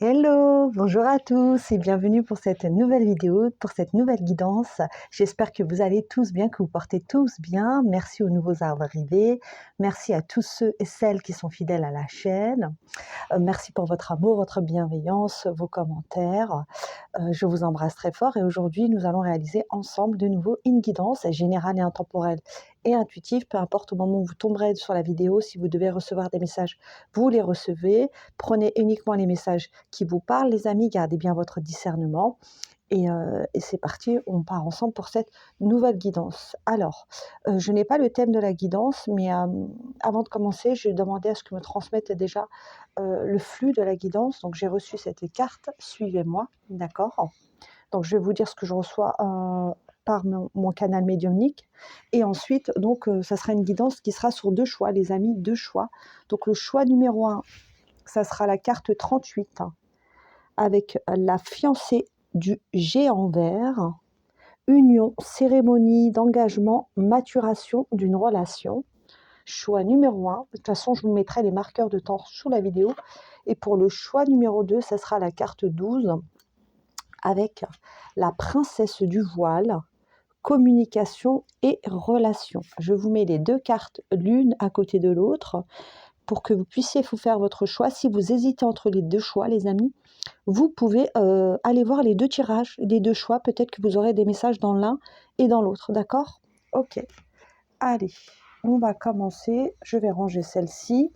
Hello, bonjour à tous et bienvenue pour cette nouvelle vidéo, pour cette nouvelle guidance. J'espère que vous allez tous bien, que vous portez tous bien. Merci aux nouveaux arrivés, merci à tous ceux et celles qui sont fidèles à la chaîne. Merci pour votre amour, votre bienveillance, vos commentaires. Je vous embrasse très fort et aujourd'hui nous allons réaliser ensemble de nouveau une guidance générale et intemporelle et intuitive, peu importe au moment où vous tomberez sur la vidéo, si vous devez recevoir des messages, vous les recevez. Prenez uniquement les messages qui vous parlent, les amis, gardez bien votre discernement. Et c'est parti, on part ensemble pour cette nouvelle guidance. Alors, je n'ai pas le thème de la guidance, mais avant de commencer, je demandais à ce que me transmette déjà le flux de la guidance. Donc, j'ai reçu cette carte, suivez-moi, d'accord? Donc, je vais vous dire ce que je reçois par mon canal médiumnique. Et ensuite, donc, ça sera une guidance qui sera sur deux choix, les amis, deux choix. Donc, le choix numéro 1, ça sera la carte 38, avec la fiancée du géant vert, union, cérémonie d'engagement, maturation d'une relation. Choix numéro 1, de toute façon je vous mettrai les marqueurs de temps sous la vidéo. Et pour le choix numéro 2, ça sera la carte 12, avec la princesse du voile, communication et relation. Je vous mets les deux cartes l'une à côté de l'autre pour que vous puissiez vous faire votre choix. Si vous hésitez entre les deux choix, les amis, vous pouvez aller voir les deux tirages, les deux choix. Peut-être que vous aurez des messages dans l'un et dans l'autre, d'accord? Ok, allez, on va commencer. Je vais ranger celle-ci.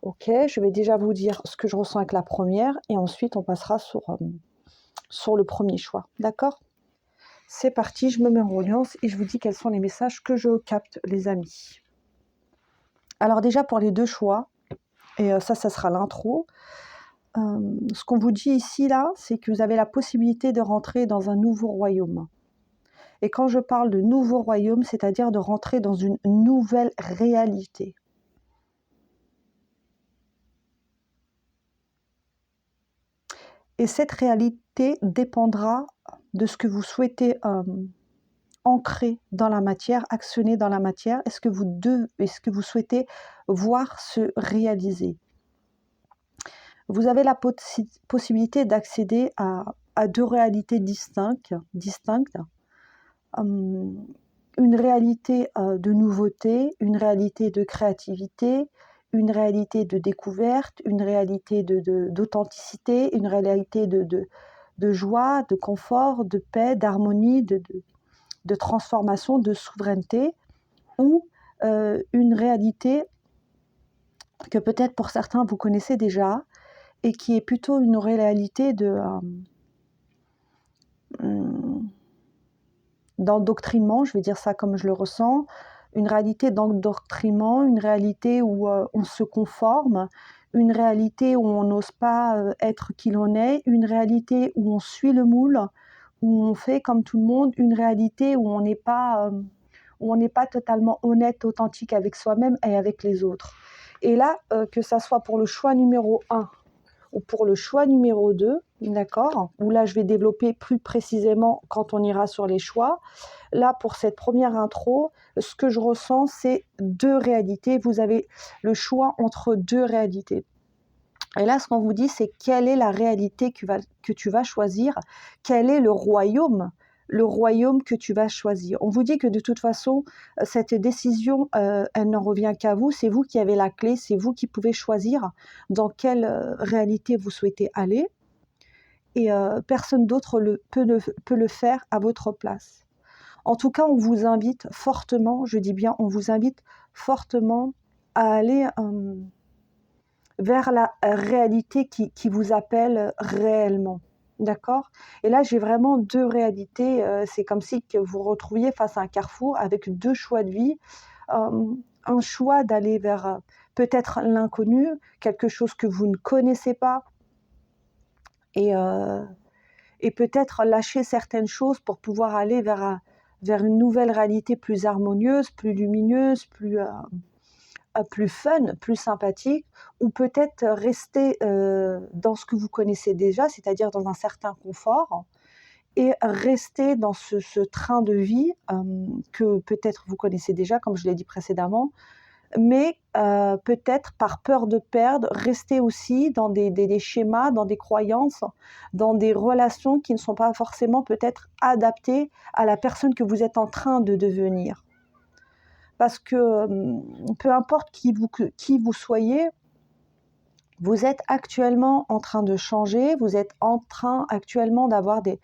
Ok, je vais déjà vous dire ce que je ressens avec la première et ensuite on passera sur le premier choix, d'accord? C'est parti, je me mets en audience et je vous dis quels sont les messages que je capte, les amis. Alors déjà pour les deux choix, et ça sera l'intro. Ce qu'on vous dit ici, là, c'est que vous avez la possibilité de rentrer dans un nouveau royaume. Et quand je parle de nouveau royaume, c'est-à-dire de rentrer dans une nouvelle réalité. Et cette réalité dépendra de ce que vous souhaitez ancrer dans la matière, actionner dans la matière. Est-ce que vous souhaitez voir se réaliser? Vous avez la possibilité d'accéder à deux réalités distinctes. Une réalité de nouveauté, une réalité de créativité, une réalité de découverte, une réalité d'authenticité, une réalité de joie, de confort, de paix, d'harmonie, de transformation, de souveraineté, ou une réalité que peut-être pour certains vous connaissez déjà, et qui est plutôt une réalité d'endoctrinement, je vais dire ça comme je le ressens, une réalité d'endoctrinement, une réalité où on se conforme, une réalité où on n'ose pas être qui l'on est, une réalité où on suit le moule, où on fait comme tout le monde, une réalité où on n'est pas totalement honnête, authentique avec soi-même et avec les autres. Et là, que ça soit pour le choix numéro 1 ou pour le choix numéro 2, d'accord, où là je vais développer plus précisément quand on ira sur les choix. Là, pour cette première intro, ce que je ressens, c'est deux réalités. Vous avez le choix entre deux réalités. Et là, ce qu'on vous dit, c'est quelle est la réalité que tu vas choisir, quel est le royaume que tu vas choisir. On vous dit que de toute façon, cette décision, elle n'en revient qu'à vous, c'est vous qui avez la clé, c'est vous qui pouvez choisir dans quelle réalité vous souhaitez aller, et personne d'autre peut le faire à votre place. En tout cas, on vous invite fortement, je dis bien, on vous invite fortement à aller vers la réalité qui vous appelle réellement. D'accord? Et là, j'ai vraiment deux réalités. C'est comme si que vous retrouviez face à un carrefour avec deux choix de vie. Un choix d'aller vers peut-être l'inconnu, quelque chose que vous ne connaissez pas. Et peut-être lâcher certaines choses pour pouvoir aller vers une nouvelle réalité plus harmonieuse, plus lumineuse, plus fun, plus sympathique, ou peut-être rester dans ce que vous connaissez déjà, c'est-à-dire dans un certain confort, et rester dans ce train de vie que peut-être vous connaissez déjà, comme je l'ai dit précédemment, mais peut-être par peur de perdre, rester aussi dans des schémas, dans des croyances, dans des relations qui ne sont pas forcément peut-être adaptées à la personne que vous êtes en train de devenir. Parce que peu importe qui vous soyez, vous êtes actuellement en train de changer, vous êtes en train actuellement d'avoir des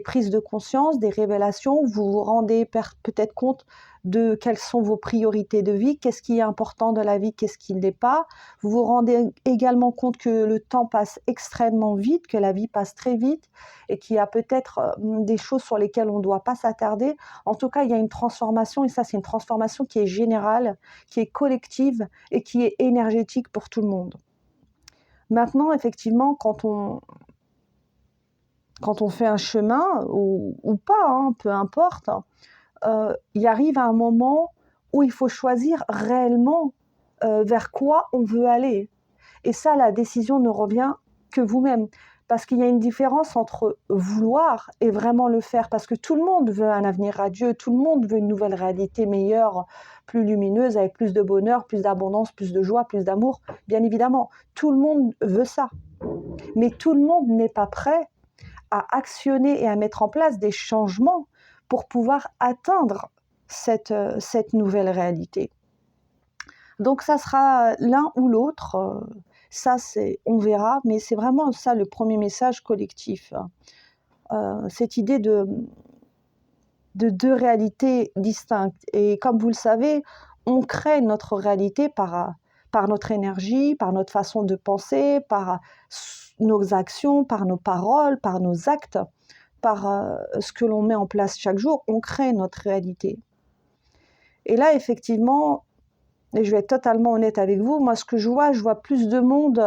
prises de conscience, des révélations, vous vous rendez peut-être compte de quelles sont vos priorités de vie, qu'est-ce qui est important dans la vie, qu'est-ce qui ne l'est pas. Vous vous rendez également compte que le temps passe extrêmement vite, que la vie passe très vite et qu'il y a peut-être des choses sur lesquelles on ne doit pas s'attarder. En tout cas, il y a une transformation et ça, c'est une transformation qui est générale, qui est collective et qui est énergétique pour tout le monde. Maintenant, effectivement, quand on fait un chemin, ou pas, hein, peu importe, il arrive à un moment où il faut choisir réellement vers quoi on veut aller. Et ça, la décision ne revient que vous-même. Parce qu'il y a une différence entre vouloir et vraiment le faire. Parce que tout le monde veut un avenir radieux, tout le monde veut une nouvelle réalité meilleure, plus lumineuse, avec plus de bonheur, plus d'abondance, plus de joie, plus d'amour. Bien évidemment, tout le monde veut ça. Mais tout le monde n'est pas prêt à actionner et à mettre en place des changements pour pouvoir atteindre cette nouvelle réalité. Donc ça sera l'un ou l'autre, ça on verra, mais c'est vraiment ça le premier message collectif. Cette idée de deux réalités distinctes. Et comme vous le savez, on crée notre réalité par notre énergie, par notre façon de penser, par nos actions, par nos paroles, par nos actes, par ce que l'on met en place chaque jour, on crée notre réalité. Et là, effectivement, et je vais être totalement honnête avec vous, moi, ce que je vois plus de monde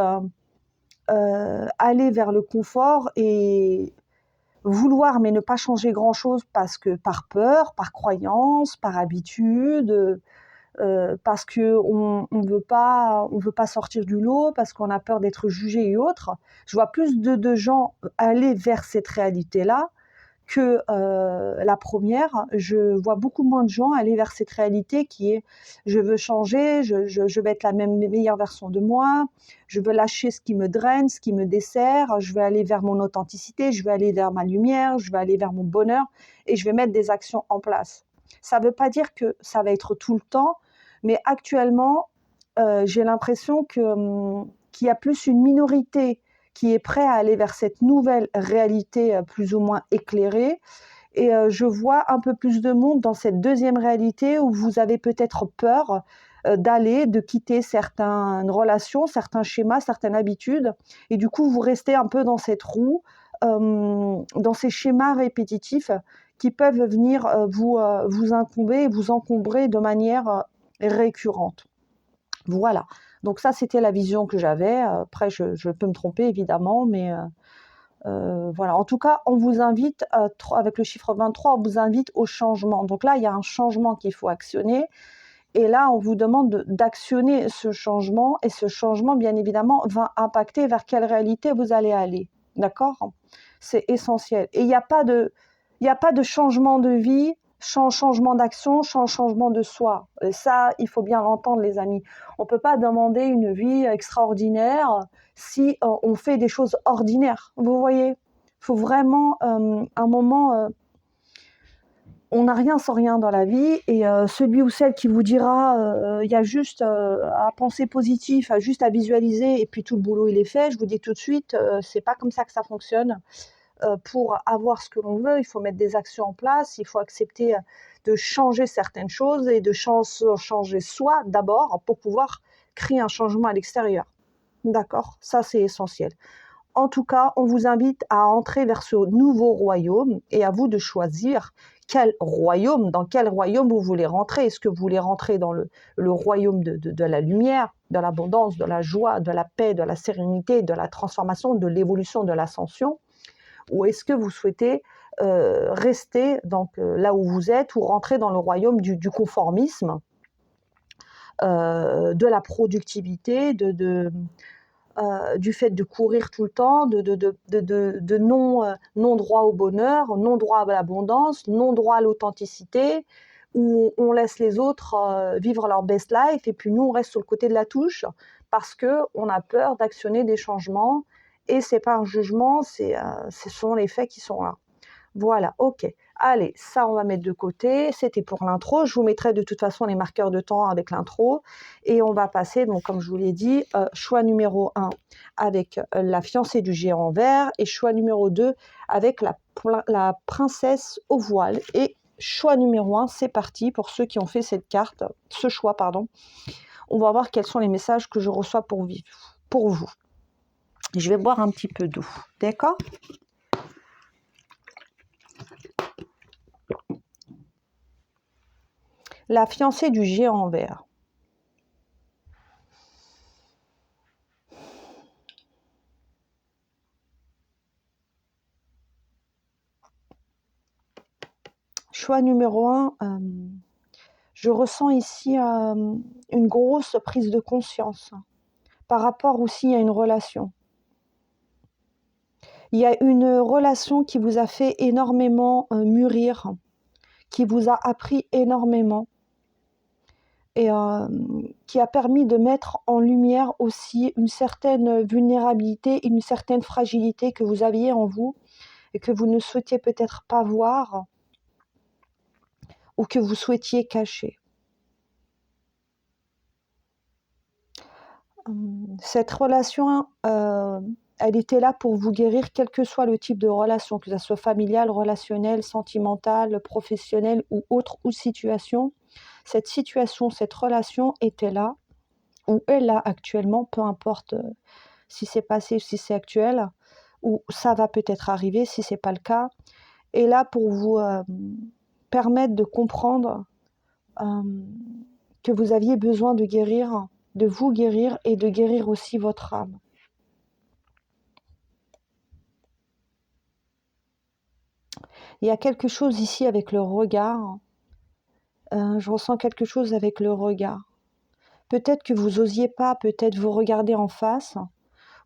aller vers le confort et vouloir mais ne pas changer grand-chose parce que par peur, par croyance, par habitude, parce qu'on ne veut pas sortir du lot, parce qu'on a peur d'être jugé et autres. Je vois plus de gens aller vers cette réalité-là que la première. Je vois beaucoup moins de gens aller vers cette réalité qui est je veux changer, je veux être la meilleure version de moi, je veux lâcher ce qui me draine, ce qui me dessert, je veux aller vers mon authenticité, je veux aller vers ma lumière, je veux aller vers mon bonheur et je vais mettre des actions en place. Ça ne veut pas dire que ça va être tout le temps, mais actuellement, j'ai l'impression qu'il y a plus une minorité qui est prêt à aller vers cette nouvelle réalité plus ou moins éclairée. Et je vois un peu plus de monde dans cette deuxième réalité où vous avez peut-être peur de quitter certaines relations, certains schémas, certaines habitudes. Et du coup, vous restez un peu dans cette roue, dans ces schémas répétitifs qui peuvent venir vous incomber et vous encombrer de manière récurrente. Voilà. Donc ça, c'était la vision que j'avais. Après, je peux me tromper, évidemment, mais voilà. En tout cas, on vous invite, avec le chiffre 23, on vous invite au changement. Donc là, il y a un changement qu'il faut actionner. Et là, on vous demande d'actionner ce changement. Et ce changement, bien évidemment, va impacter vers quelle réalité vous allez aller. D'accord ? C'est essentiel. Et il n'y a pas de changement de vie sans changement d'action, sans changement de soi. Et ça, il faut bien l'entendre, les amis. On ne peut pas demander une vie extraordinaire si on fait des choses ordinaires. Vous voyez ? Il faut vraiment, un moment... on n'a rien sans rien dans la vie et celui ou celle qui vous dira il y a juste à penser positif, juste à visualiser et puis tout le boulot il est fait, je vous dis tout de suite, c'est pas comme ça que ça fonctionne. Pour avoir ce que l'on veut, il faut mettre des actions en place, il faut accepter de changer certaines choses et de changer soi d'abord pour pouvoir créer un changement à l'extérieur. D'accord ? Ça, c'est essentiel. En tout cas, on vous invite à entrer vers ce nouveau royaume et à vous de choisir dans quel royaume vous voulez rentrer. Est-ce que vous voulez rentrer dans le royaume de la lumière, de l'abondance, de la joie, de la paix, de la sérénité, de la transformation, de l'évolution, de l'ascension ? Ou est-ce que vous souhaitez rester donc, là où vous êtes ou rentrer dans le royaume du conformisme, de la productivité, du fait de courir tout le temps, de non droit au bonheur, non droit à l'abondance, non droit à l'authenticité, où on laisse les autres vivre leur best life et puis nous, on reste sur le côté de la touche parce qu'on a peur d'actionner des changements et c'est pas un jugement, ce sont les faits qui sont là. Voilà, ok. Allez, ça, on va mettre de côté. C'était pour l'intro. Je vous mettrai de toute façon les marqueurs de temps avec l'intro. Et on va passer, donc, comme je vous l'ai dit, choix numéro 1 avec la fiancée du géant en vert et choix numéro 2 avec la princesse au voile. Et choix numéro 1, c'est parti pour ceux qui ont fait ce choix, pardon. On va voir quels sont les messages que je reçois pour vous. Je vais boire un petit peu d'eau, d'accord ? La fiancée du géant en vert. Choix numéro 1, je ressens ici une grosse prise de conscience par rapport aussi à une relation. Il y a une relation qui vous a fait énormément mûrir, qui vous a appris énormément et qui a permis de mettre en lumière aussi une certaine vulnérabilité, une certaine fragilité que vous aviez en vous et que vous ne souhaitiez peut-être pas voir ou que vous souhaitiez cacher. Cette relation, elle était là pour vous guérir, quel que soit le type de relation, que ce soit familiale, relationnelle, sentimentale, professionnelle ou autre ou situation. Cette situation, cette relation était là, ou est là actuellement, peu importe si c'est passé ou si c'est actuel, ou ça va peut-être arriver si ce n'est pas le cas, est là pour vous permettre de comprendre que vous aviez besoin de guérir, de vous guérir et de guérir aussi votre âme. Il y a quelque chose ici avec le regard. Je ressens quelque chose avec le regard. Peut-être que vous n'osiez pas, peut-être vous regarder en face,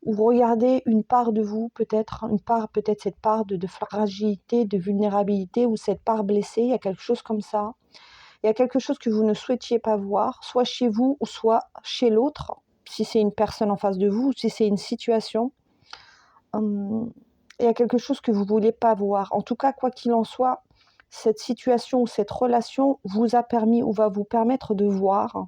ou regarder une part de vous, peut-être cette part de fragilité, de vulnérabilité, ou cette part blessée, il y a quelque chose comme ça. Il y a quelque chose que vous ne souhaitiez pas voir, soit chez vous ou soit chez l'autre, si c'est une personne en face de vous, ou si c'est une situation. Il y a quelque chose que vous ne vouliez pas voir. En tout cas, quoi qu'il en soit, cette situation ou cette relation vous a permis ou va vous permettre de voir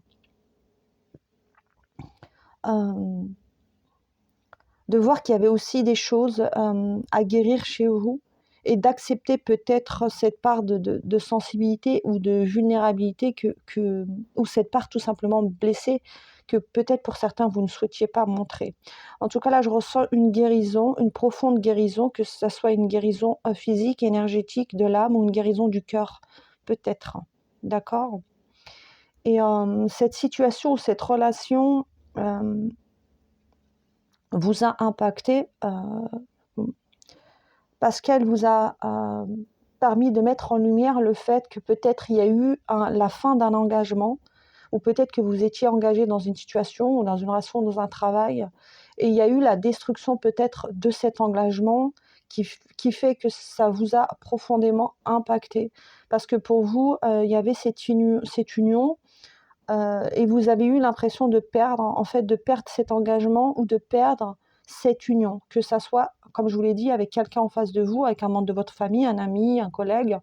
qu'il y avait aussi des choses à guérir chez vous et d'accepter peut-être cette part de sensibilité ou de vulnérabilité ou cette part tout simplement blessée que peut-être pour certains vous ne souhaitiez pas montrer. En tout cas là je ressens une guérison, une profonde guérison, que ce soit une guérison physique, énergétique de l'âme ou une guérison du cœur, peut-être, d'accord ? Et cette situation ou cette relation vous a impacté parce qu'elle vous a permis de mettre en lumière le fait que peut-être il y a eu la fin d'un engagement, ou peut-être que vous étiez engagé dans une situation ou dans une relation, dans un travail, et il y a eu la destruction peut-être de cet engagement qui fait que ça vous a profondément impacté. Parce que pour vous, il y avait cette union et vous avez eu l'impression de perdre cet engagement ou de perdre cette union, que ça soit, comme je vous l'ai dit, avec quelqu'un en face de vous, avec un membre de votre famille, un ami, un collègue,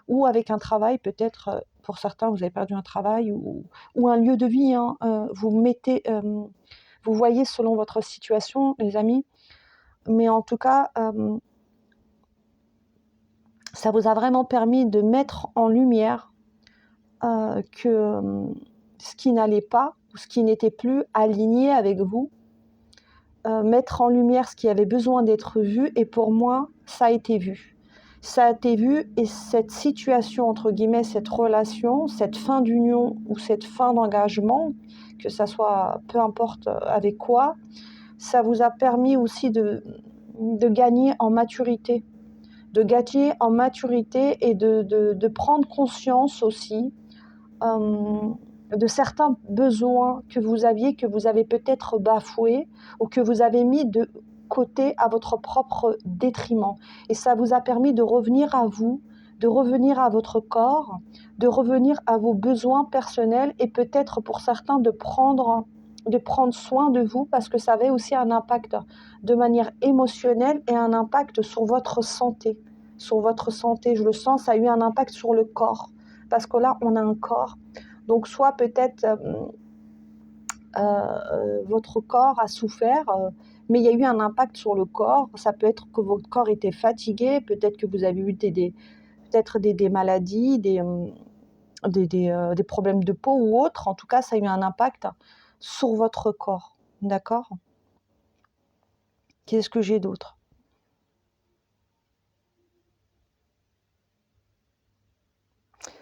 ou avec un travail, peut-être, pour certains, vous avez perdu un travail ou un lieu de vie, hein, vous voyez selon votre situation, les amis, mais en tout cas, ça vous a vraiment permis de mettre en lumière que ce qui n'allait pas ou ce qui n'était plus aligné avec vous, mettre en lumière ce qui avait besoin d'être vu, et pour moi, ça a été vu. Ça a été vu, et cette situation, entre guillemets, cette relation, cette fin d'union ou cette fin d'engagement, que ça soit peu importe avec quoi, ça vous a permis aussi de gagner en maturité, et de prendre conscience aussi de certains besoins que vous avez peut-être bafoués ou que vous avez mis de côté à votre propre détriment. Et ça vous a permis de revenir à vous, de revenir à votre corps, de revenir à vos besoins personnels et peut-être pour certains de prendre soin de vous parce que ça avait aussi un impact de manière émotionnelle et un impact sur votre santé. Sur votre santé, je le sens, ça a eu un impact sur le corps parce que là, on a un corps. Donc soit peut-être votre corps a souffert, mais il y a eu un impact sur le corps. Ça peut être que votre corps était fatigué, peut-être que vous avez eu peut-être des maladies, des problèmes de peau ou autres. En tout cas, ça a eu un impact sur votre corps. D'accord? Qu'est-ce que j'ai d'autre?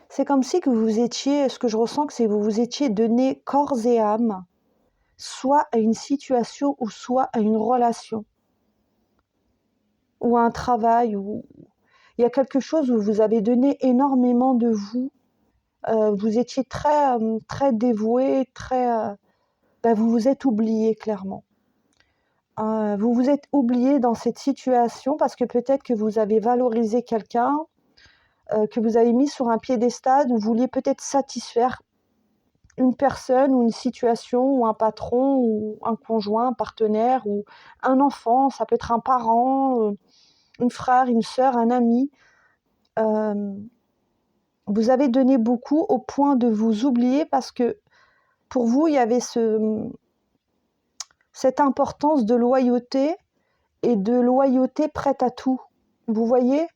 C'est comme si que vous étiez, ce que je ressens, c'est que vous vous étiez donné corps et âme, soit à une situation ou soit à une relation, ou à un travail, ou il y a quelque chose où vous avez donné énormément de vous. Vous étiez très dévoué, vous vous êtes oublié clairement. Vous vous êtes oublié dans cette situation parce que peut-être que vous avez valorisé quelqu'un, que vous avez mis sur un piédestal, vous vouliez peut-être satisfaire une personne ou une situation ou un patron ou un conjoint, un partenaire ou un enfant, ça peut être un parent, une frère, une sœur, un ami. Vous avez donné beaucoup au point de vous oublier parce que pour vous, il y avait cette importance de loyauté et de loyauté prête à tout. Vous voyez,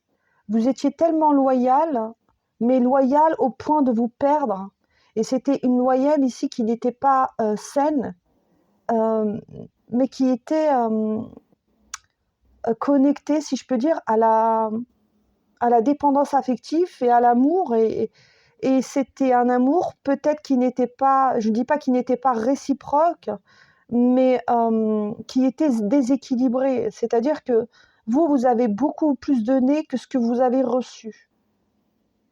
vous étiez tellement loyal, mais loyal au point de vous perdre. Et c'était une loyale ici qui n'était pas saine, mais qui était connectée, si je peux dire, à la dépendance affective et à l'amour. Et c'était un amour peut-être qui n'était pas, je ne dis pas qu'il n'était pas réciproque, mais qui était déséquilibré. C'est-à-dire que vous avez beaucoup plus donné que ce que vous avez reçu.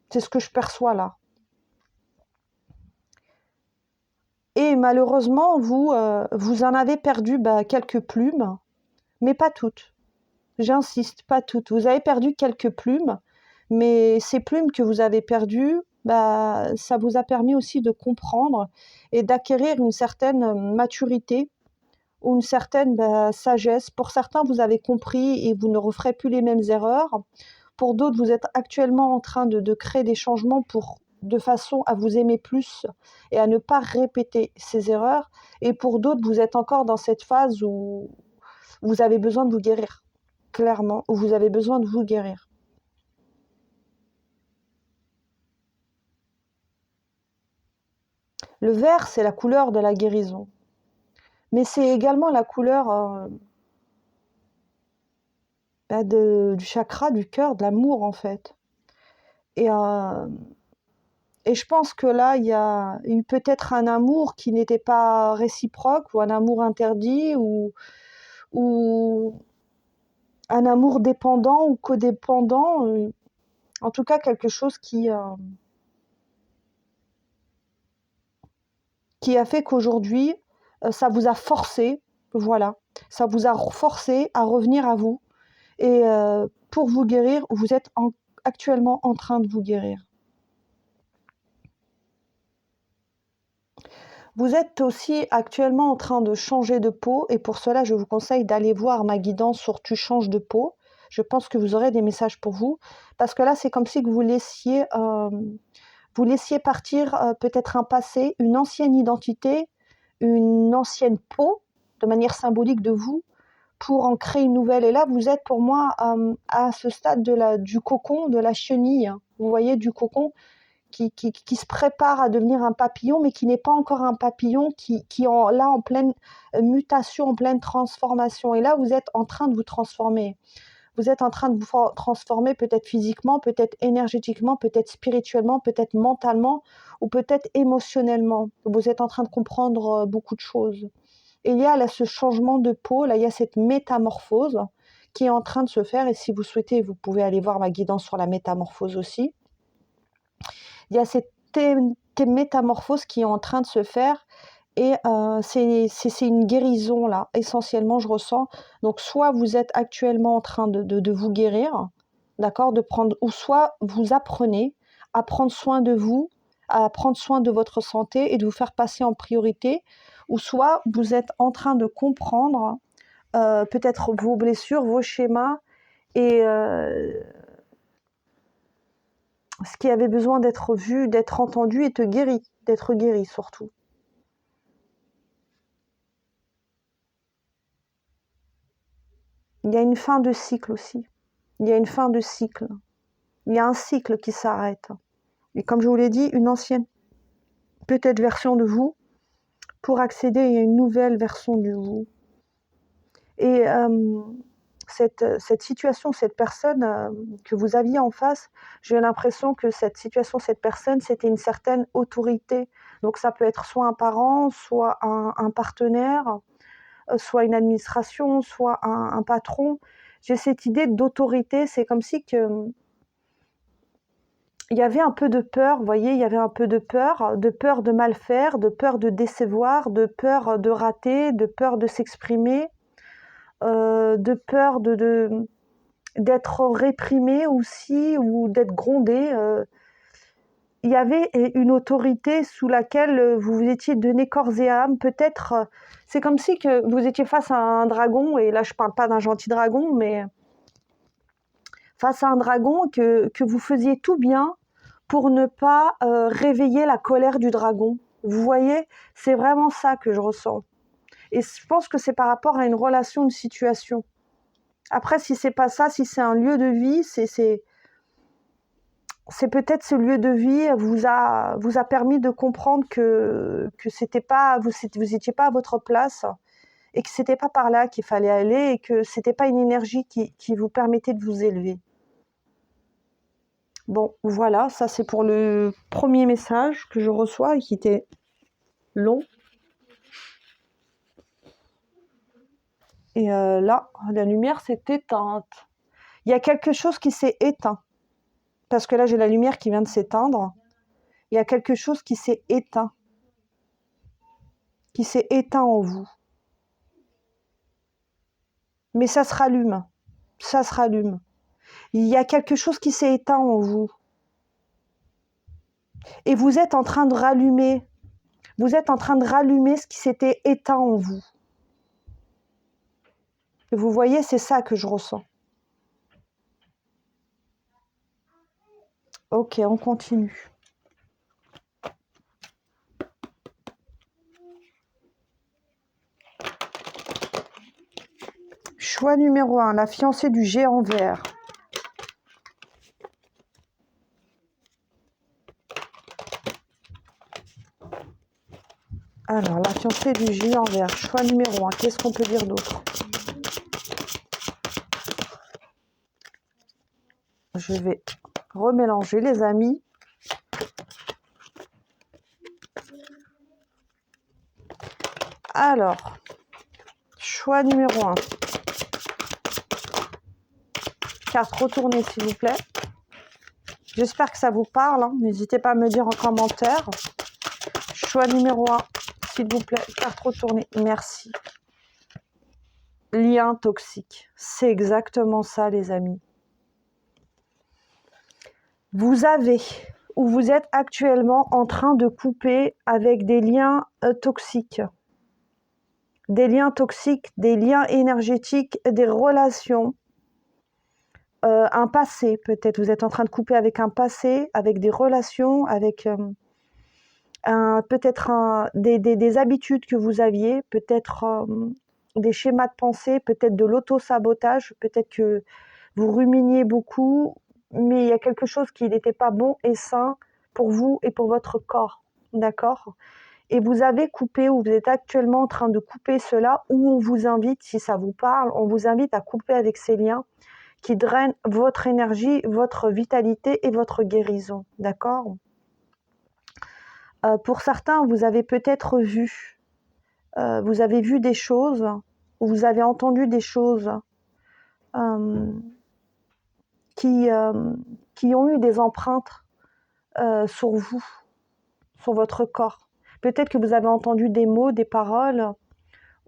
C'est ce que je perçois là. Et malheureusement, vous en avez perdu quelques plumes, mais pas toutes. J'insiste, pas toutes. Vous avez perdu quelques plumes, mais ces plumes que vous avez perdues, ça vous a permis aussi de comprendre et d'acquérir une certaine maturité ou une certaine sagesse. Pour certains, vous avez compris et vous ne referez plus les mêmes erreurs. Pour d'autres, vous êtes actuellement en train de créer des changements de façon à vous aimer plus et à ne pas répéter ces erreurs. Et pour d'autres, vous êtes encore dans cette phase où vous avez besoin de vous guérir, clairement, où vous avez besoin de vous guérir. Le vert, c'est la couleur de la guérison. Mais c'est également la couleur du chakra, du cœur, de l'amour en fait. Et je pense que là, il y a eu peut-être un amour qui n'était pas réciproque, ou un amour interdit, ou un amour dépendant ou codépendant. En tout cas, quelque chose qui a fait qu'aujourd'hui, ça vous a forcé, voilà, ça vous a forcé à revenir à vous. Et pour vous guérir, vous êtes actuellement en train de vous guérir. Vous êtes aussi actuellement en train de changer de peau et pour cela, je vous conseille d'aller voir ma guidance sur Tu changes de peau. Je pense que vous aurez des messages pour vous parce que là, c'est comme si que vous laissiez partir peut-être un passé, une ancienne identité, une ancienne peau de manière symbolique de vous pour en créer une nouvelle. Et là, vous êtes pour moi à ce stade du cocon, de la chenille. Vous voyez, du cocon qui se prépare à devenir un papillon, mais qui n'est pas encore un papillon, qui est là en pleine mutation, en pleine transformation. Et là, vous êtes en train de vous transformer. Vous êtes en train de vous transformer peut-être physiquement, peut-être énergétiquement, peut-être spirituellement, peut-être mentalement ou peut-être émotionnellement. Vous êtes en train de comprendre beaucoup de choses. Et il y a là ce changement de peau, là il y a cette métamorphose qui est en train de se faire. Et si vous souhaitez, vous pouvez aller voir ma guidance sur la métamorphose aussi. Il y a cette métamorphose qui est en train de se faire et c'est une guérison là, essentiellement je ressens. Donc soit vous êtes actuellement en train de vous guérir, d'accord, ou soit vous apprenez à prendre soin de vous, à prendre soin de votre santé et de vous faire passer en priorité, ou soit vous êtes en train de comprendre peut-être vos blessures, vos schémas et ce qui avait besoin d'être vu, d'être entendu et d'être guéri surtout. Il y a une fin de cycle aussi. Il y a une fin de cycle. Il y a un cycle qui s'arrête. Et comme je vous l'ai dit, une ancienne peut-être version de vous pour accéder à une nouvelle version de vous. Et cette situation, cette personne que vous aviez en face, j'ai l'impression que cette situation, cette personne, c'était une certaine autorité. Donc ça peut être soit un parent, soit un partenaire, soit une administration, soit un patron. J'ai cette idée d'autorité, c'est comme si il y avait un peu de peur, vous voyez, il y avait un peu de peur de mal faire, de peur de décevoir, de peur de rater, de peur de s'exprimer, de peur d'être réprimé aussi ou d'être grondé. Il y avait une autorité sous laquelle vous vous étiez donné corps et âme. Peut-être, c'est comme si que vous étiez face à un dragon, et là je ne parle pas d'un gentil dragon, mais face à un dragon que vous faisiez tout bien pour ne pas réveiller la colère du dragon. Vous voyez, c'est vraiment ça que je ressens. Et je pense que c'est par rapport à une relation, une situation. Après, si c'est pas ça, si c'est un lieu de vie, c'est peut-être ce lieu de vie vous a permis de comprendre que c'était pas vous étiez pas à votre place et que c'était pas par là qu'il fallait aller et que c'était pas une énergie qui vous permettait de vous élever. Bon, voilà, ça c'est pour le premier message que je reçois et qui était long. Et là, la lumière s'est éteinte. Il y a quelque chose qui s'est éteint. Parce que là, j'ai la lumière qui vient de s'éteindre. Il y a quelque chose qui s'est éteint. Qui s'est éteint en vous. Mais ça se rallume. Ça se rallume. Il y a quelque chose qui s'est éteint en vous. Et vous êtes en train de rallumer. Vous êtes en train de rallumer ce qui s'était éteint en vous. Et vous voyez, c'est ça que je ressens. Ok, on continue. Choix numéro 1, la fiancée du géant vert. Alors, la fiancée du géant vert, choix numéro 1, qu'est-ce qu'on peut dire d'autre? Je vais remélanger les amis. Alors, choix numéro 1. Carte retournée, s'il vous plaît. J'espère que ça vous parle. N'hésitez pas à me dire en commentaire. Choix numéro 1, s'il vous plaît. Carte retournée. Merci. Lien toxique. C'est exactement ça, les amis. Vous avez ou vous êtes actuellement en train de couper avec des liens toxiques. Des liens toxiques, des liens énergétiques, des relations. Un passé, peut-être. Vous êtes en train de couper avec un passé, avec des relations, avec peut-être des habitudes que vous aviez, peut-être des schémas de pensée, peut-être de l'auto-sabotage, peut-être que vous ruminiez beaucoup, mais il y a quelque chose qui n'était pas bon et sain pour vous et pour votre corps, d'accord? Et vous avez coupé, ou vous êtes actuellement en train de couper cela, ou on vous invite, si ça vous parle, on vous invite à couper avec ces liens qui drainent votre énergie, votre vitalité et votre guérison, d'accord? Pour certains, vous avez peut-être vu, vous avez vu des choses, ou vous avez entendu des choses qui ont eu des empreintes sur vous, sur votre corps. Peut-être que vous avez entendu des mots, des paroles,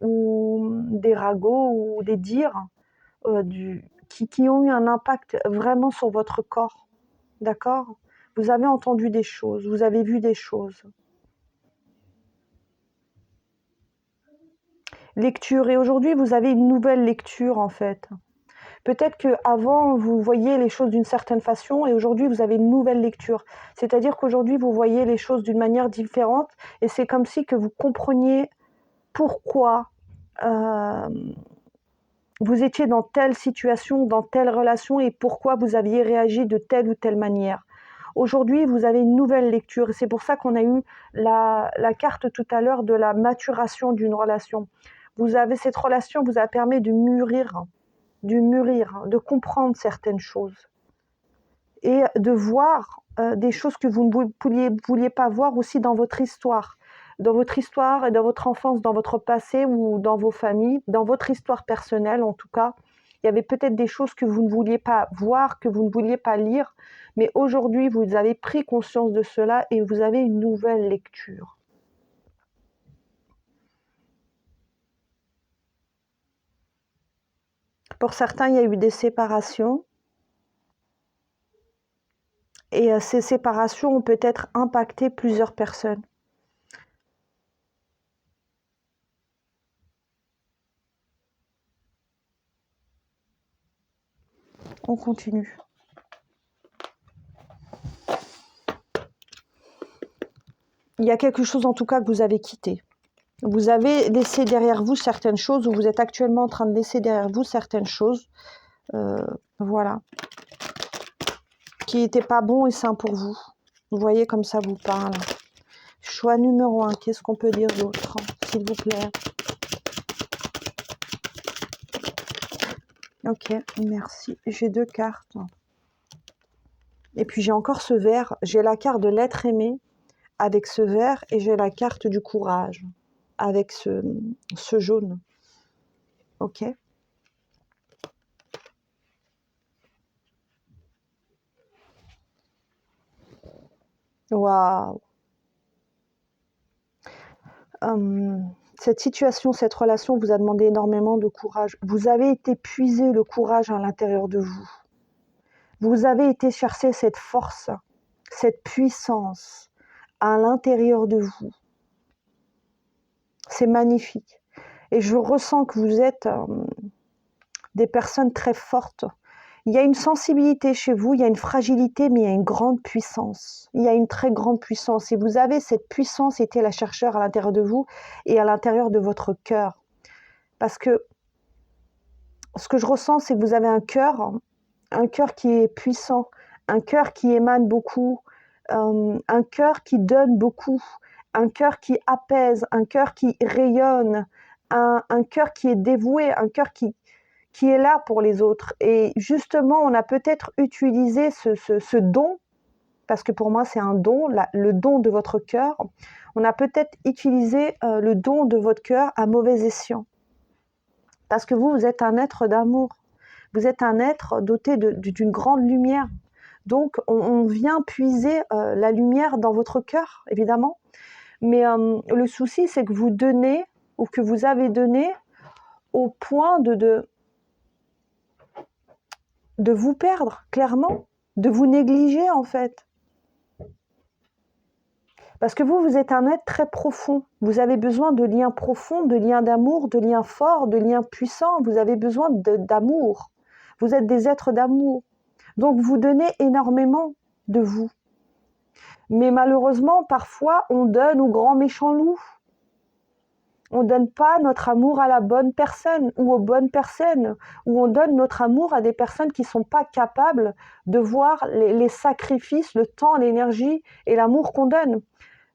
ou des ragots, ou des dires, qui ont eu un impact vraiment sur votre corps. D'accord? Vous avez entendu des choses, vous avez vu des choses. Lecture. Et aujourd'hui, vous avez une nouvelle lecture, en fait. Peut-être qu'avant, vous voyiez les choses d'une certaine façon et aujourd'hui, vous avez une nouvelle lecture. C'est-à-dire qu'aujourd'hui, vous voyez les choses d'une manière différente et c'est comme si que vous compreniez pourquoi vous étiez dans telle situation, dans telle relation et pourquoi vous aviez réagi de telle ou telle manière. Aujourd'hui, vous avez une nouvelle lecture et c'est pour ça qu'on a eu la carte tout à l'heure de la maturation d'une relation. Cette relation vous a permis de mûrir, de comprendre certaines choses et de voir des choses que vous ne vouliez pas voir aussi dans votre histoire et dans votre enfance, dans votre passé ou dans vos familles, dans votre histoire personnelle en tout cas. Il y avait peut-être des choses que vous ne vouliez pas voir, que vous ne vouliez pas lire, mais aujourd'hui vous avez pris conscience de cela et vous avez une nouvelle lecture. Pour certains, il y a eu des séparations. Et ces séparations ont peut-être impacté plusieurs personnes. On continue. Il y a quelque chose en tout cas que vous avez quitté. Vous avez laissé derrière vous certaines choses ou vous êtes actuellement en train de laisser derrière vous certaines choses. Voilà. Qui n'étaient pas bons et sains pour vous. Vous voyez comme ça vous parle. Choix numéro 1. Qu'est-ce qu'on peut dire d'autre, s'il vous plaît? Ok, merci. J'ai 2 cartes. Et puis j'ai encore ce vert. J'ai la carte de l'être aimé avec ce vert et j'ai la carte du courage avec ce jaune. Ok. Waouh. Cette situation, cette relation vous a demandé énormément de courage. Vous avez été puiser le courage à l'intérieur de vous. Vous avez été chercher cette force, cette puissance à l'intérieur de vous. C'est magnifique. Et je ressens que vous êtes des personnes très fortes. Il y a une sensibilité chez vous, il y a une fragilité, mais il y a une grande puissance. Il y a une très grande puissance. Et vous avez cette puissance, été la chercheur à l'intérieur de vous et à l'intérieur de votre cœur. Parce que ce que je ressens, c'est que vous avez un cœur qui est puissant, un cœur qui émane beaucoup, un cœur qui donne beaucoup, un cœur qui apaise, un cœur qui rayonne, un cœur qui est dévoué, un cœur qui est là pour les autres. Et justement, on a peut-être utilisé ce don, parce que pour moi c'est un don, le don de votre cœur, on a peut-être utilisé le don de votre cœur à mauvais escient. Parce que vous êtes un être d'amour, vous êtes un être doté d'une grande lumière. Donc on vient puiser la lumière dans votre cœur, évidemment. Mais le souci, c'est que vous donnez, ou que vous avez donné, au point de vous perdre, clairement, de vous négliger en fait. Parce que vous êtes un être très profond. Vous avez besoin de liens profonds, de liens d'amour, de liens forts, de liens puissants. Vous avez besoin d'amour. Vous êtes des êtres d'amour. Donc vous donnez énormément de vous. Mais malheureusement, parfois, on donne au grand méchant loup. On ne donne pas notre amour à la bonne personne ou aux bonnes personnes, ou on donne notre amour à des personnes qui ne sont pas capables de voir les sacrifices, le temps, l'énergie et l'amour qu'on donne.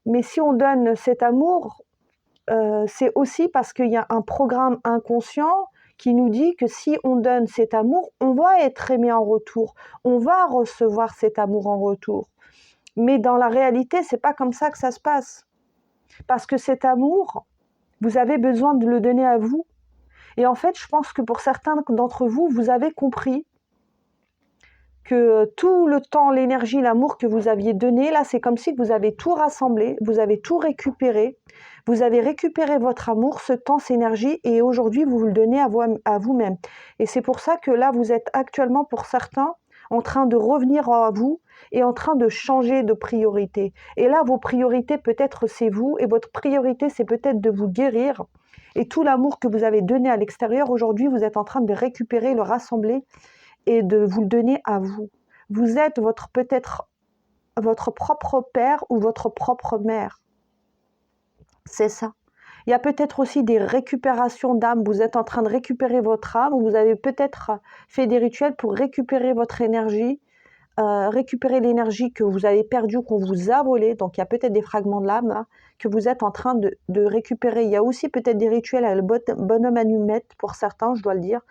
Mais si on donne cet amour, c'est aussi parce qu'il y a un programme inconscient qui nous dit que si on donne cet amour, on va être aimé en retour, on va recevoir cet amour en retour. Mais dans la réalité, c'est pas comme ça que ça se passe. Parce que cet amour, vous avez besoin de le donner à vous. Et en fait, je pense que pour certains d'entre vous, vous avez compris que tout le temps, l'énergie, l'amour que vous aviez donné, là, c'est comme si vous avez tout rassemblé, vous avez tout récupéré, vous avez récupéré votre amour, ce temps, cette énergie, et aujourd'hui, vous le donnez à vous-même. Et c'est pour ça que là, vous êtes actuellement, pour certains, en train de revenir à vous et en train de changer de priorité. Et là, vos priorités, peut-être, c'est vous, et votre priorité, c'est peut-être de vous guérir. Et tout l'amour que vous avez donné à l'extérieur, aujourd'hui, vous êtes en train de récupérer, le rassembler, et de vous le donner à vous. Vous êtes peut-être votre propre père ou votre propre mère. C'est ça. Il y a peut-être aussi des récupérations d'âme. Vous êtes en train de récupérer votre âme, ou vous avez peut-être fait des rituels pour récupérer votre énergie, récupérer l'énergie que vous avez perdue, qu'on vous a volée. Donc il y a peut-être des fragments de l'âme là, que vous êtes en train de récupérer. Il y a aussi peut-être des rituels à le bonhomme allumette pour certains, je dois le dire.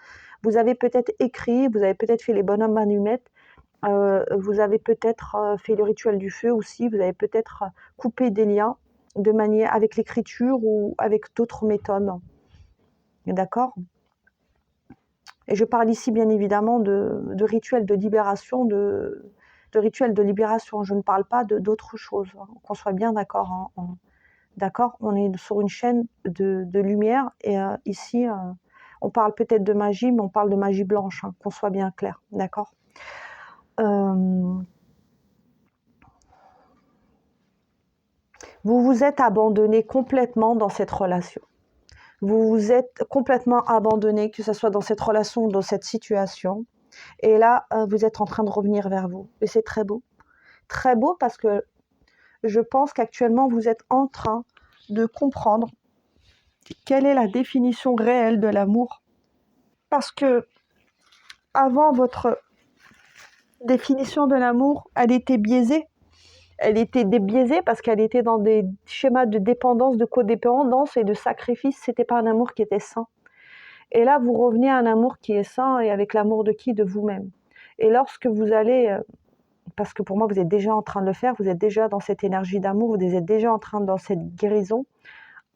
Vous avez peut-être écrit, vous avez peut-être fait les bonhommes allumettes, vous avez peut-être fait le rituel du feu aussi, vous avez peut-être coupé des liens de manière avec l'écriture ou avec d'autres méthodes. D'accord ? Et je parle ici bien évidemment de rituels de libération, de rituels de libération. Je ne parle pas d'autre chose, qu'on soit bien d'accord. D'accord ? On est sur une chaîne de lumière, et ici, on parle peut-être de magie, mais on parle de magie blanche, qu'on soit bien clair. D'accord ? Vous vous êtes abandonné complètement dans cette relation. Vous vous êtes complètement abandonné, que ce soit dans cette relation ou dans cette situation. Et là, vous êtes en train de revenir vers vous. Et c'est très beau. Très beau, parce que je pense qu'actuellement, vous êtes en train de comprendre quelle est la définition réelle de l'amour. Parce que avant, votre définition de l'amour, elle était biaisée. Elle était biaisée parce qu'elle était dans des schémas de dépendance, de codépendance et de sacrifice. C'était pas un amour qui était sain. Et là, vous revenez à un amour qui est sain, et avec l'amour de qui ? De vous-même. Et lorsque vous allez, parce que pour moi, vous êtes déjà en train de le faire, vous êtes déjà dans cette énergie d'amour, vous êtes déjà en train dans cette guérison,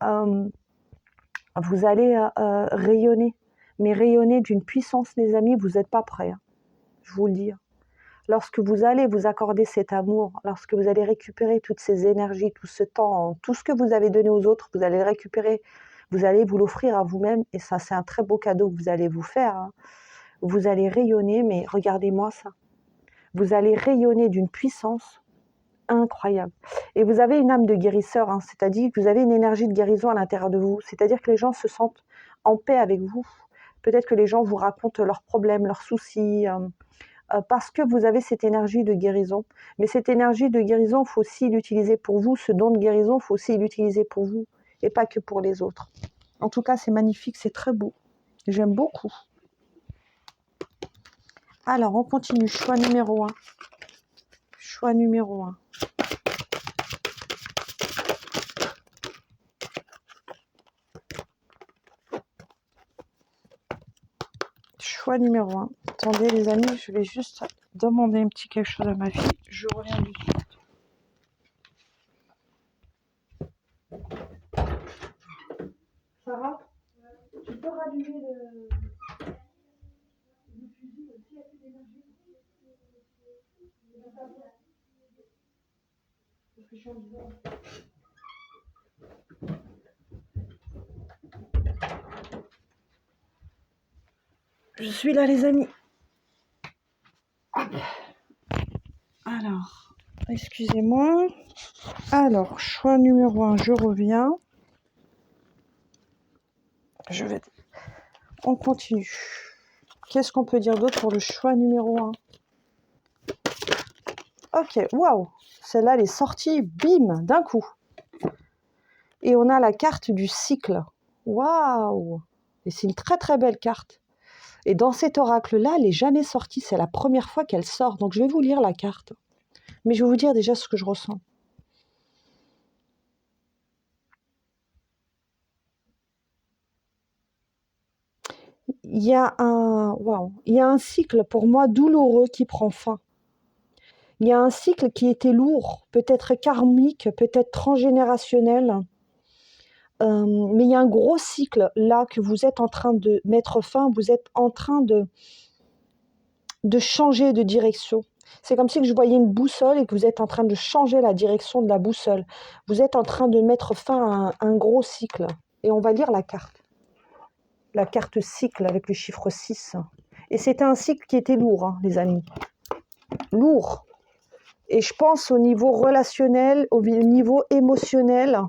vous allez rayonner. Mais rayonner d'une puissance, les amis, vous n'êtes pas prêts. Je vous le dis. Lorsque vous allez vous accorder cet amour, lorsque vous allez récupérer toutes ces énergies, tout ce temps, tout ce que vous avez donné aux autres, vous allez le récupérer, vous allez vous l'offrir à vous-même, et ça, c'est un très beau cadeau que vous allez vous faire. Vous allez rayonner, mais regardez-moi ça. Vous allez rayonner d'une puissance incroyable. Et vous avez une âme de guérisseur, c'est-à-dire que vous avez une énergie de guérison à l'intérieur de vous, c'est-à-dire que les gens se sentent en paix avec vous. Peut-être que les gens vous racontent leurs problèmes, leurs soucis, parce que vous avez cette énergie de guérison. Mais cette énergie de guérison, il faut aussi l'utiliser pour vous. Ce don de guérison, il faut aussi l'utiliser pour vous, et pas que pour les autres. En tout cas, c'est magnifique, c'est très beau. J'aime beaucoup. Alors, on continue. Choix numéro 1. Choix numéro 1. Choix numéro 1. Attendez les amis, je vais juste demander un petit quelque chose à ma fille. Je reviens du tout. Sarah, tu peux rallumer le fusil aussi, il y a plus d'énergie. Parce que je suis en dedans. Je suis là les amis. Alors, excusez-moi. Alors, choix numéro 1, je reviens. On continue. Qu'est-ce qu'on peut dire d'autre pour le choix numéro 1 ? Ok, waouh, celle-là, elle est sortie, bim, d'un coup. Et on a la carte du cycle. Waouh! Et c'est une très très belle carte. Et dans cet oracle-là, elle n'est jamais sortie. C'est la première fois qu'elle sort. Donc je vais vous lire la carte. Mais je vais vous dire déjà ce que je ressens. Il y a un cycle pour moi douloureux qui prend fin. Il y a un cycle qui était lourd, peut-être karmique, peut-être transgénérationnel. Mais il y a un gros cycle là que vous êtes en train de mettre fin. Vous êtes en train de changer de direction. C'est comme si que je voyais une boussole et que vous êtes en train de changer la direction de la boussole. Vous êtes en train de mettre fin à un gros cycle. Et on va lire la carte. La carte cycle avec le chiffre 6. Et c'était un cycle qui était lourd, hein, les amis. Lourd. Et je pense au niveau relationnel, au niveau émotionnel,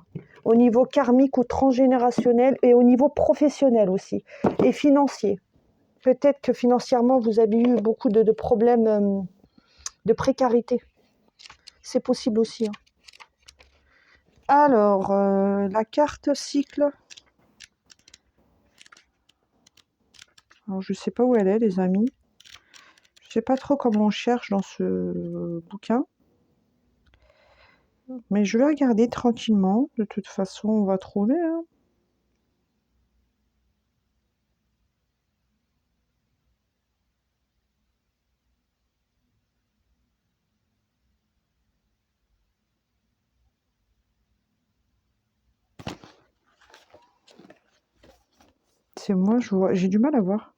au niveau karmique ou transgénérationnel et au niveau professionnel aussi. Et financier. Peut-être que financièrement, vous avez eu beaucoup de problèmes de précarité. C'est possible aussi. Hein. Alors, la carte cycle. Alors, je ne sais pas où elle est, les amis. Je ne sais pas trop comment on cherche dans ce bouquin. Mais je vais regarder tranquillement. De toute façon, on va trouver. Hein. C'est moi, j'ai du mal à voir.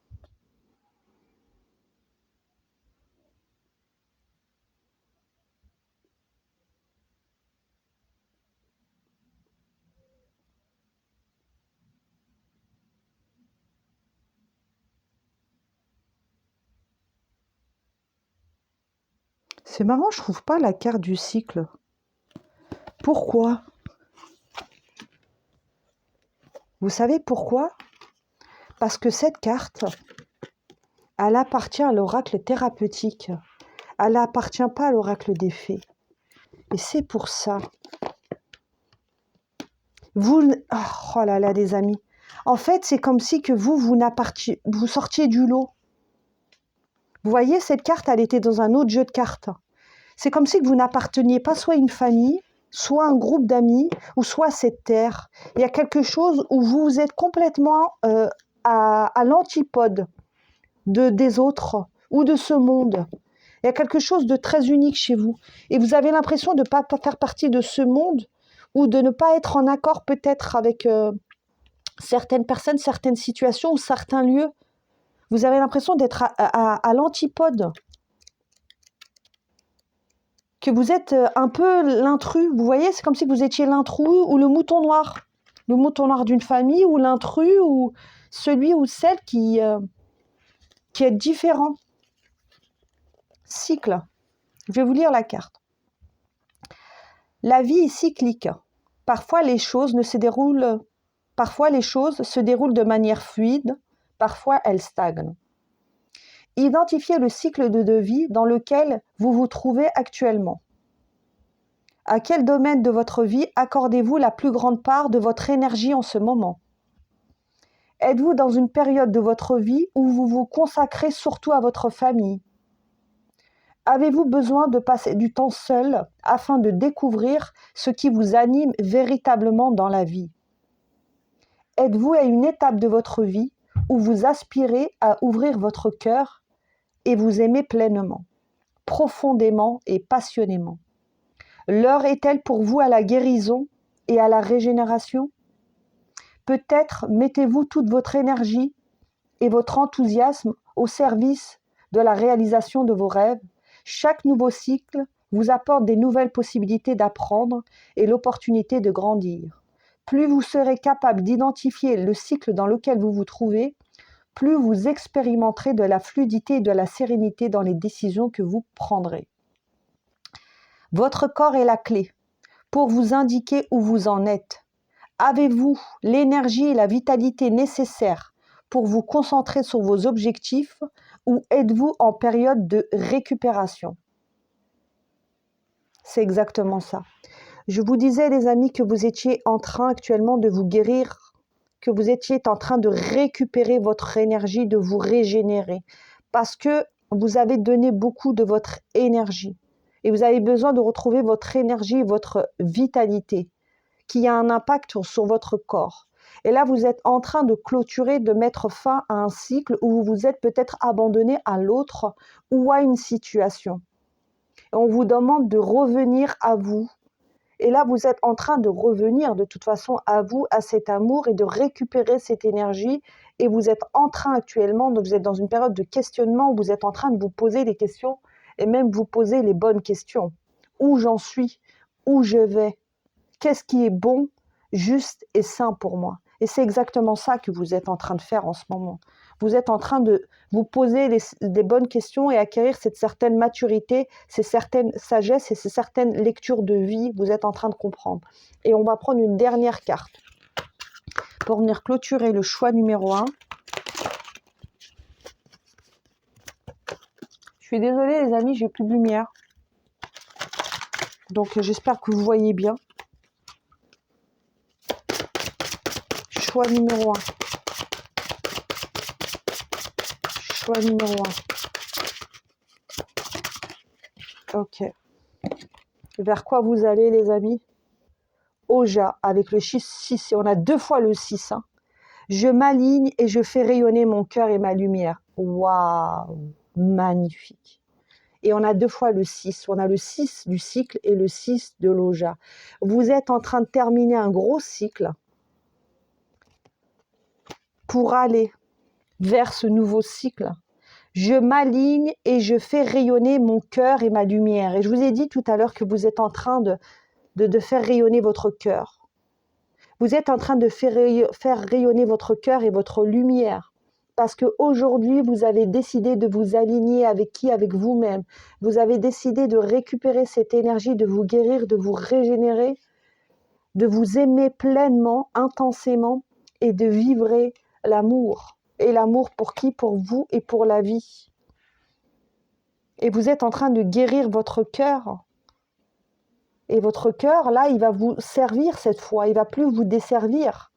C'est marrant, je trouve pas la carte du cycle. Pourquoi? Vous savez pourquoi? Parce que cette carte, elle appartient à l'oracle thérapeutique. Elle n'appartient pas à l'oracle des fées. Et c'est pour ça. Oh là là, les amis. En fait, c'est comme si que vous sortiez du lot. Vous voyez, cette carte, elle était dans un autre jeu de cartes. C'est comme si que vous n'apparteniez pas soit à une famille, soit à un groupe d'amis, ou soit à cette terre. Il y a quelque chose où vous êtes complètement à l'antipode des autres ou de ce monde. Il y a quelque chose de très unique chez vous. Et vous avez l'impression de ne pas faire partie de ce monde ou de ne pas être en accord peut-être avec certaines personnes, certaines situations ou certains lieux. Vous avez l'impression d'être à l'antipode. Que vous êtes un peu l'intrus. Vous voyez, c'est comme si vous étiez l'intrus ou le mouton noir. Le mouton noir d'une famille ou l'intrus ou celui ou celle qui est différent. Cycle. Je vais vous lire la carte. La vie est cyclique. Parfois les choses se déroulent de manière fluide, parfois elles stagnent. Identifiez le cycle de vie dans lequel vous vous trouvez actuellement. À quel domaine de votre vie accordez-vous la plus grande part de votre énergie en ce moment? Êtes-vous dans une période de votre vie où vous vous consacrez surtout à votre famille? Avez-vous besoin de passer du temps seul afin de découvrir ce qui vous anime véritablement dans la vie? Êtes-vous à une étape de votre vie où vous aspirez à ouvrir votre cœur et vous aimer pleinement, profondément et passionnément? L'heure est-elle pour vous à la guérison et à la régénération? Peut-être mettez-vous toute votre énergie et votre enthousiasme au service de la réalisation de vos rêves. Chaque nouveau cycle vous apporte des nouvelles possibilités d'apprendre et l'opportunité de grandir. Plus vous serez capable d'identifier le cycle dans lequel vous vous trouvez, plus vous expérimenterez de la fluidité et de la sérénité dans les décisions que vous prendrez. Votre corps est la clé pour vous indiquer où vous en êtes. Avez-vous l'énergie et la vitalité nécessaires pour vous concentrer sur vos objectifs ou êtes-vous en période de récupération? C'est exactement ça. Je vous disais, les amis, que vous étiez en train actuellement de vous guérir, que vous étiez en train de récupérer votre énergie, de vous régénérer, parce que vous avez donné beaucoup de votre énergie et vous avez besoin de retrouver votre énergie, votre vitalité, qui a un impact sur votre corps. Et là, vous êtes en train de clôturer, de mettre fin à un cycle où vous vous êtes peut-être abandonné à l'autre ou à une situation. Et on vous demande de revenir à vous. Et là, vous êtes en train de revenir de toute façon à vous, à cet amour et de récupérer cette énergie et vous êtes en train actuellement, donc vous êtes dans une période de questionnement où vous êtes en train de vous poser des questions et même vous poser les bonnes questions. Où j'en suis? Où je vais? Qu'est-ce qui est bon, juste et sain pour moi? Et c'est exactement ça que vous êtes en train de faire en ce moment. Vous êtes en train de vous poser des bonnes questions et acquérir cette certaine maturité, ces certaines sagesses et ces certaines lectures de vie. Vous êtes en train de comprendre. Et on va prendre une dernière carte pour venir clôturer le choix numéro 1. Je suis désolée les amis, j'ai plus de lumière. Donc j'espère que vous voyez bien. Choix numéro 1. Choix numéro 1. Ok. Vers quoi vous allez les amis? Oja avec le 6 et on a 2 fois le 6. Hein. Je m'aligne et je fais rayonner mon cœur et ma lumière. Waouh, magnifique. Et on a 2 fois le 6. On a le 6 du cycle et le 6 de l'Oja. Vous êtes en train de terminer un gros cycle pour aller vers ce nouveau cycle. Je m'aligne et je fais rayonner mon cœur et ma lumière. Et je vous ai dit tout à l'heure que vous êtes en train de faire rayonner votre cœur. Vous êtes en train de faire rayonner votre cœur et votre lumière. Parce qu'aujourd'hui, vous avez décidé de vous aligner avec qui? Avec vous-même. Vous avez décidé de récupérer cette énergie, de vous guérir, de vous régénérer, de vous aimer pleinement, intensément et de vibrer l'amour. Et l'amour pour qui? Pour vous et pour la vie. Et vous êtes en train de guérir votre cœur. Et votre cœur, là, il va vous servir cette fois. Il ne va plus vous desservir.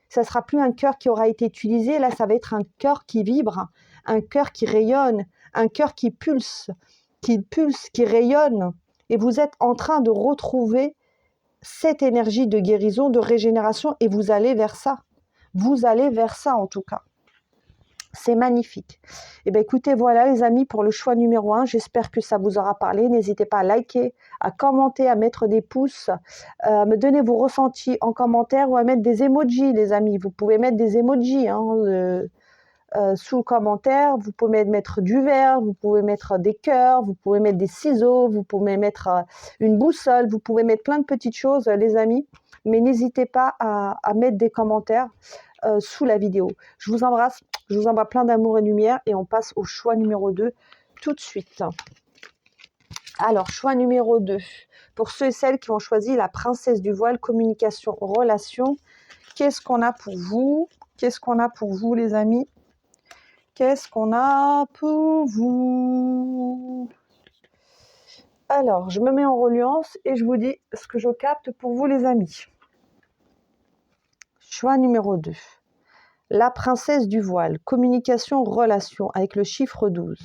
Ça ne sera plus un cœur qui aura été utilisé. Là, ça va être un cœur qui vibre, un cœur qui rayonne, un cœur qui pulse, qui rayonne. Et vous êtes en train de retrouver cette énergie de guérison, de régénération, et vous allez vers ça. Vous allez vers ça, en tout cas. C'est magnifique. Et bien écoutez, voilà les amis pour le choix numéro 1. J'espère que ça vous aura parlé. N'hésitez pas à liker, à commenter, à mettre des pouces, à me donner vos ressentis en commentaire ou à mettre des emojis les amis. Vous pouvez mettre des emojis sous le commentaire. Vous pouvez mettre du vert, vous pouvez mettre des cœurs, vous pouvez mettre des ciseaux, vous pouvez mettre une boussole, vous pouvez mettre plein de petites choses les amis. Mais n'hésitez pas à mettre des commentaires sous la vidéo. Je vous embrasse, je vous envoie plein d'amour et de lumière et on passe au choix numéro 2 tout de suite. Alors, choix numéro 2. Pour ceux et celles qui ont choisi la princesse du voile, communication, relation, qu'est-ce qu'on a pour vous? Qu'est-ce qu'on a pour vous les amis? Qu'est-ce qu'on a pour vous? Alors, je me mets en reliance et je vous dis ce que je capte pour vous les amis. Choix numéro 2. La princesse du voile, communication, relation, avec le chiffre 12.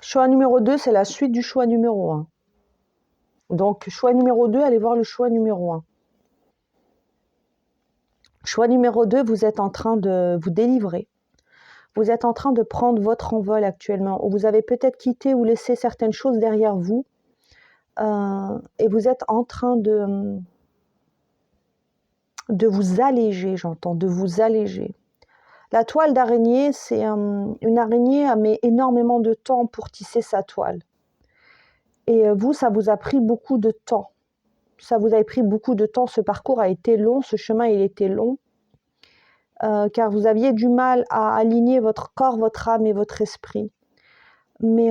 Choix numéro 2, c'est la suite du choix numéro 1. Donc, choix numéro 2, allez voir le choix numéro 1. Choix numéro 2, vous êtes en train de vous délivrer. Vous êtes en train de prendre votre envol actuellement, ou vous avez peut-être quitté ou laissé certaines choses derrière vous, et vous êtes en train de vous alléger, j'entends, de vous alléger. La toile d'araignée, c'est une araignée qui met énormément de temps pour tisser sa toile. Et vous, ça vous a pris beaucoup de temps. Ça vous a pris beaucoup de temps, ce parcours a été long, ce chemin il était long. Car vous aviez du mal à aligner votre corps, votre âme et votre esprit. Mais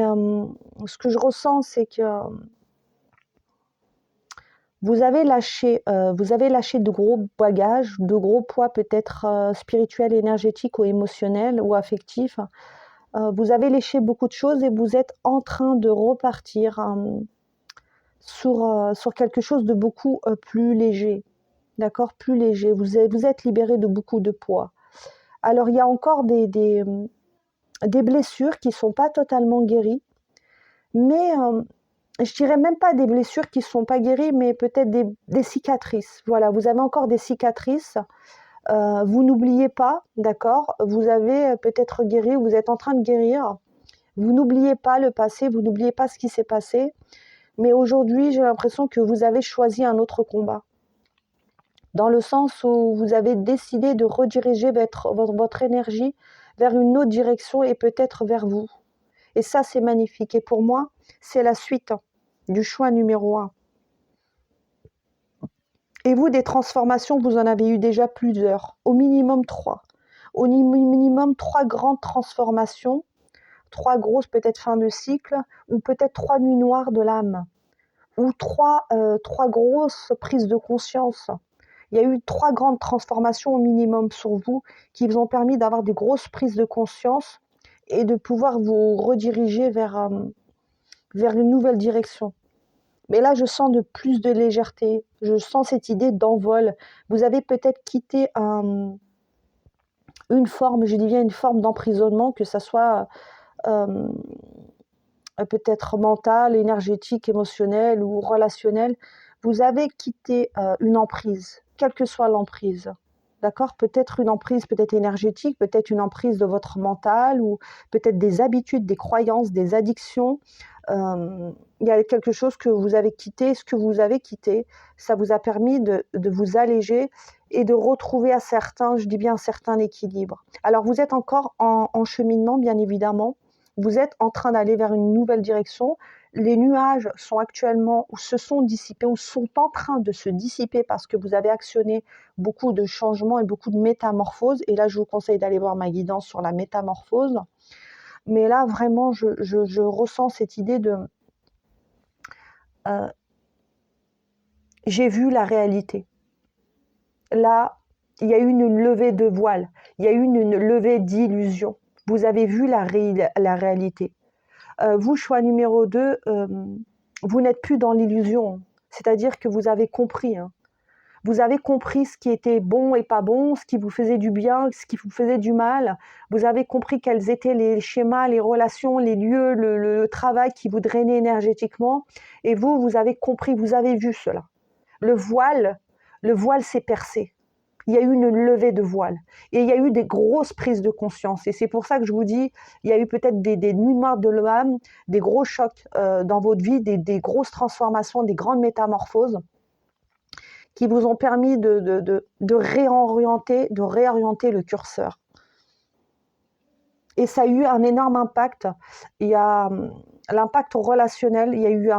ce que je ressens, c'est que vous avez lâché de gros bagages, de gros poids peut-être spirituels, énergétiques ou émotionnels ou affectifs. Vous avez lâché beaucoup de choses et vous êtes en train de repartir sur quelque chose de beaucoup plus léger. D'accord, plus léger. Vous êtes libéré de beaucoup de poids. Alors, il y a encore des blessures qui ne sont pas totalement guéries, mais je dirais même pas des blessures qui ne sont pas guéries, mais peut-être des cicatrices. Voilà, vous avez encore des cicatrices. Vous n'oubliez pas, d'accord? Vous avez peut-être guéri, vous êtes en train de guérir. Vous n'oubliez pas le passé, vous n'oubliez pas ce qui s'est passé. Mais aujourd'hui, j'ai l'impression que vous avez choisi un autre combat. Dans le sens où vous avez décidé de rediriger votre énergie vers une autre direction et peut-être vers vous. Et ça, c'est magnifique. Et pour moi, c'est la suite du choix numéro 1. Et vous, des transformations, vous en avez eu déjà plusieurs, au minimum 3. Au minimum 3 grandes transformations, 3 grosses peut-être fins de cycle, ou peut-être 3 nuits noires de l'âme, ou 3 grosses prises de conscience. Il y a eu 3 grandes transformations au minimum sur vous qui vous ont permis d'avoir des grosses prises de conscience et de pouvoir vous rediriger vers une nouvelle direction. Mais là, je sens de plus de légèreté, je sens cette idée d'envol. Vous avez peut-être quitté une forme, je dis bien une forme d'emprisonnement, que ça soit peut-être mentale, énergétique, émotionnelle ou relationnelle. Vous avez quitté une emprise, quelle que soit l'emprise. D'accord ? Peut-être une emprise peut-être énergétique, peut-être une emprise de votre mental, ou peut-être des habitudes, des croyances, des addictions. Il y a quelque chose que vous avez quitté. Ce que vous avez quitté, ça vous a permis de vous alléger et de retrouver je dis bien un certain équilibre. Alors vous êtes encore en cheminement, bien évidemment. Vous êtes en train d'aller vers une nouvelle direction. Les nuages sont actuellement, ou se sont dissipés, ou sont en train de se dissiper parce que vous avez actionné beaucoup de changements et beaucoup de métamorphoses. Et là, je vous conseille d'aller voir ma guidance sur la métamorphose. Mais là, vraiment, je ressens cette idée de... j'ai vu la réalité. Là, il y a eu une levée de voile. Il y a eu une levée d'illusions. Vous avez vu la réalité. Vous, choix numéro 2, vous n'êtes plus dans l'illusion. C'est-à-dire que vous avez compris. Vous avez compris ce qui était bon et pas bon, ce qui vous faisait du bien, ce qui vous faisait du mal. Vous avez compris quels étaient les schémas, les relations, les lieux, le travail qui vous drainait énergétiquement. Et vous avez compris, vous avez vu cela. Le voile s'est percé. Il y a eu une levée de voile. Et il y a eu des grosses prises de conscience. Et c'est pour ça que je vous dis, il y a eu peut-être des nuits noires de l'âme, des gros chocs dans votre vie, des grosses transformations, des grandes métamorphoses qui vous ont permis de réorienter le curseur. Et ça a eu un énorme impact. Il y a l'impact relationnel, il y a eu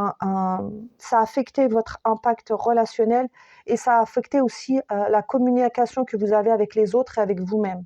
ça a affecté votre impact relationnel et ça a affecté aussi la communication que vous avez avec les autres et avec vous-même.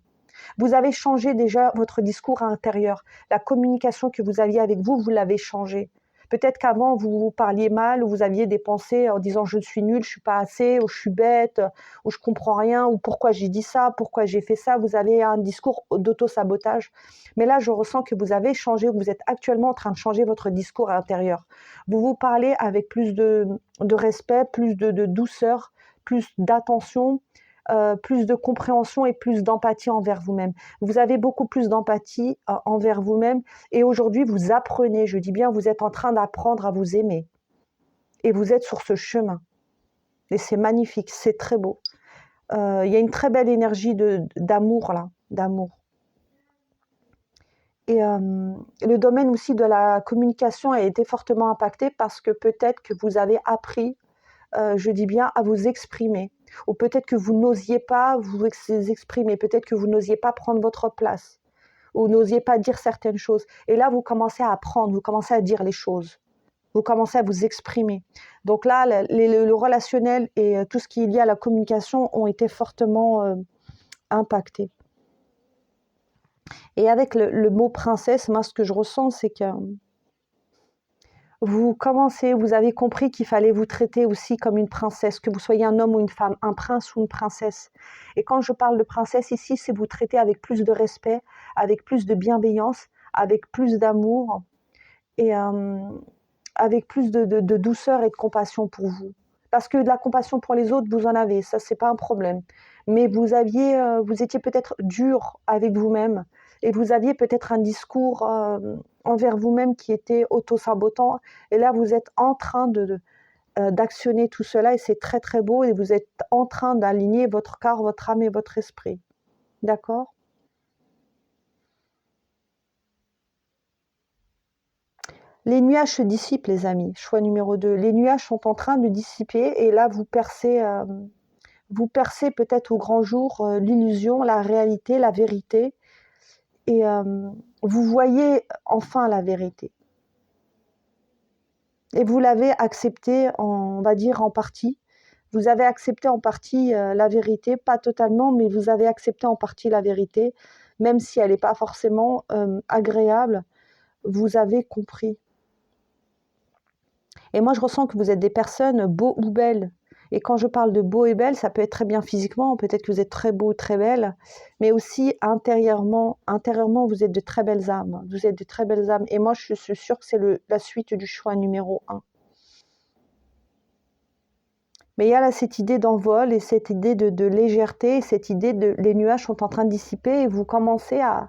Vous avez changé déjà votre discours intérieur. La communication que vous aviez avec vous, vous l'avez changée. Peut-être qu'avant, vous parliez mal, ou vous aviez des pensées en disant « je suis nulle, je ne suis pas assez », ou « je suis bête », ou « je ne comprends rien », ou « pourquoi j'ai dit ça, pourquoi j'ai fait ça ». Vous avez un discours d'auto-sabotage. Mais là, je ressens que vous avez changé, vous êtes actuellement en train de changer votre discours intérieur. Vous vous parlez avec plus de respect, plus de douceur, plus d'attention, plus de compréhension et plus d'empathie envers vous-même. Vous avez beaucoup plus d'empathie envers vous-même et aujourd'hui, vous apprenez, je dis bien, vous êtes en train d'apprendre à vous aimer. Et vous êtes sur ce chemin. Et c'est magnifique, c'est très beau. Il y a une très belle énergie d'amour là, d'amour. Et le domaine aussi de la communication a été fortement impacté parce que peut-être que vous avez appris, je dis bien, à vous exprimer. Ou peut-être que vous n'osiez pas vous exprimer, peut-être que vous n'osiez pas prendre votre place, ou n'osiez pas dire certaines choses. Et là, vous commencez à apprendre, vous commencez à dire les choses, vous commencez à vous exprimer. Donc là, le relationnel et tout ce qui est lié à la communication ont été fortement impactés. Et avec le mot princesse, moi, ce que je ressens, c'est que vous avez compris qu'il fallait vous traiter aussi comme une princesse, que vous soyez un homme ou une femme, un prince ou une princesse. Et quand je parle de princesse ici, c'est vous traiter avec plus de respect, avec plus de bienveillance, avec plus d'amour et avec plus de douceur et de compassion pour vous. Parce que de la compassion pour les autres, vous en avez, ça c'est pas un problème. Mais vous étiez peut-être dur avec vous-même et vous aviez peut-être un discours envers vous-même qui était auto-sabotant. Et là, vous êtes en train d'actionner tout cela et c'est très très beau et vous êtes en train d'aligner votre corps, votre âme et votre esprit. D'accord ? Les nuages se dissipent, les amis. Choix numéro 2. Les nuages sont en train de dissiper et là, vous percez peut-être au grand jour l'illusion, la réalité, la vérité. Et vous voyez enfin la vérité. Et vous l'avez accepté, on va dire, en partie. Vous avez accepté en partie la vérité, pas totalement, mais vous avez accepté en partie la vérité, même si elle n'est pas forcément agréable. Vous avez compris. Et moi, je ressens que vous êtes des personnes beaux ou belles. Et quand je parle de beau et belle, ça peut être très bien physiquement, peut-être que vous êtes très beau, très belle, mais aussi intérieurement, vous êtes de très belles âmes. Vous êtes de très belles âmes. Et moi, je suis sûre que c'est la suite du choix numéro 1. Mais il y a là cette idée d'envol et cette idée de légèreté, cette idée de les nuages sont en train de dissiper et vous commencez à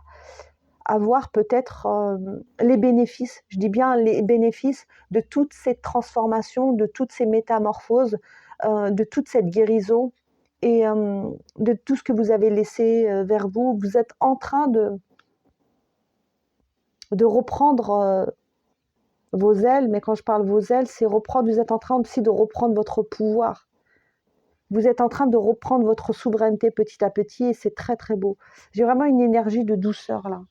voir peut-être les bénéfices, je dis bien les bénéfices de toute cette transformation, de toutes ces métamorphoses, de toute cette guérison et de tout ce que vous avez laissé vers vous. Vous êtes en train de reprendre vos ailes, mais quand je parle vos ailes, c'est reprendre, vous êtes en train aussi de reprendre votre pouvoir. Vous êtes en train de reprendre votre souveraineté petit à petit et c'est très très beau. J'ai vraiment une énergie de douceur là.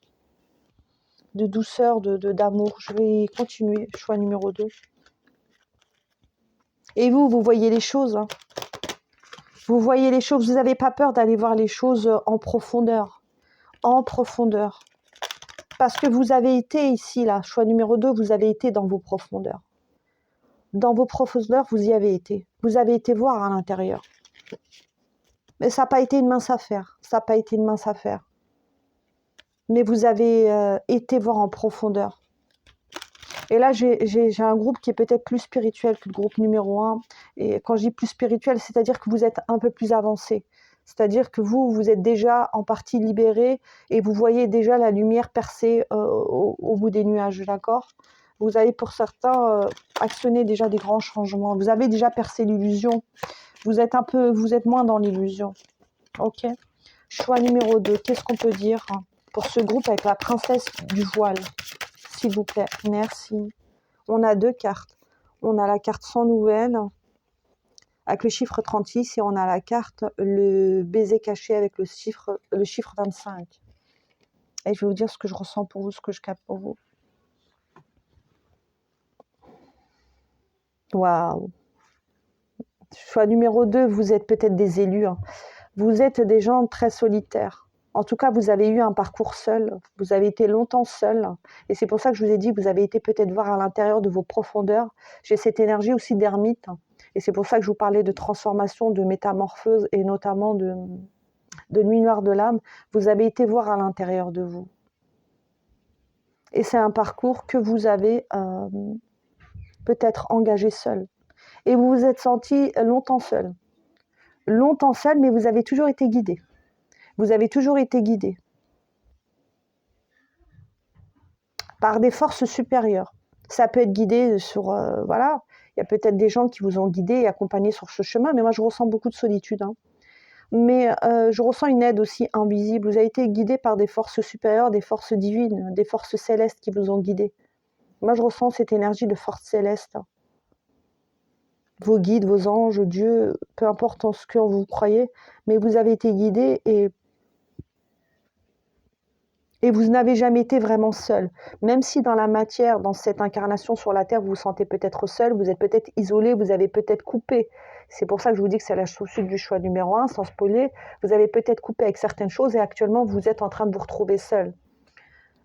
De douceur, d'amour. Je vais continuer, choix numéro 2. Et vous voyez les choses. Hein. Vous voyez les choses, vous n'avez pas peur d'aller voir les choses en profondeur. En profondeur. Parce que vous avez été ici, là, choix numéro 2, vous avez été dans vos profondeurs. Dans vos profondeurs, vous y avez été. Vous avez été voir à l'intérieur. Mais ça n'a pas été une mince affaire. Ça n'a pas été une mince affaire. Mais vous avez été voir en profondeur. Et là, j'ai un groupe qui est peut-être plus spirituel que le groupe numéro 1. Et quand je dis plus spirituel, c'est-à-dire que vous êtes un peu plus avancé. C'est-à-dire que vous êtes déjà en partie libéré et vous voyez déjà la lumière percer au bout des nuages, d'accord ? Vous avez pour certains actionné déjà des grands changements. Vous avez déjà percé l'illusion. Vous êtes moins dans l'illusion. Ok ? Choix numéro 2. Qu'est-ce qu'on peut dire pour ce groupe avec la princesse du voile ? S'il vous plaît, merci. On a 2 cartes. On a la carte sans nouvelles avec le chiffre 36 et on a la carte le baiser caché avec le chiffre 25. Et je vais vous dire ce que je ressens pour vous, ce que je capte pour vous. Waouh. Choix numéro 2, vous êtes peut-être des élus. Hein. Vous êtes des gens très solitaires. En tout cas, vous avez eu un parcours seul, vous avez été longtemps seul. Et c'est pour ça que je vous ai dit, vous avez été peut-être voir à l'intérieur de vos profondeurs. J'ai cette énergie aussi d'ermite. Et c'est pour ça que je vous parlais de transformation, de métamorphose et notamment de nuit noire de l'âme. Vous avez été voir à l'intérieur de vous. Et c'est un parcours que vous avez peut-être engagé seul. Et vous vous êtes senti longtemps seul. Longtemps seul, mais vous avez toujours été guidé. Vous avez toujours été guidé par des forces supérieures. Ça peut être guidé sur... voilà, il y a peut-être des gens qui vous ont guidé et accompagné sur ce chemin, mais moi je ressens beaucoup de solitude. Hein. Mais je ressens une aide aussi invisible. Vous avez été guidé par des forces supérieures, des forces divines, des forces célestes qui vous ont guidé. Moi je ressens cette énergie de force céleste. Vos guides, vos anges, Dieu, peu importe en ce que vous croyez, mais vous avez été guidé et vous n'avez jamais été vraiment seul. Même si dans la matière, dans cette incarnation sur la Terre, vous vous sentez peut-être seul, vous êtes peut-être isolé, vous avez peut-être coupé. C'est pour ça que je vous dis que c'est la suite du choix numéro 1, sans spoiler. Vous avez peut-être coupé avec certaines choses et actuellement, vous êtes en train de vous retrouver seul.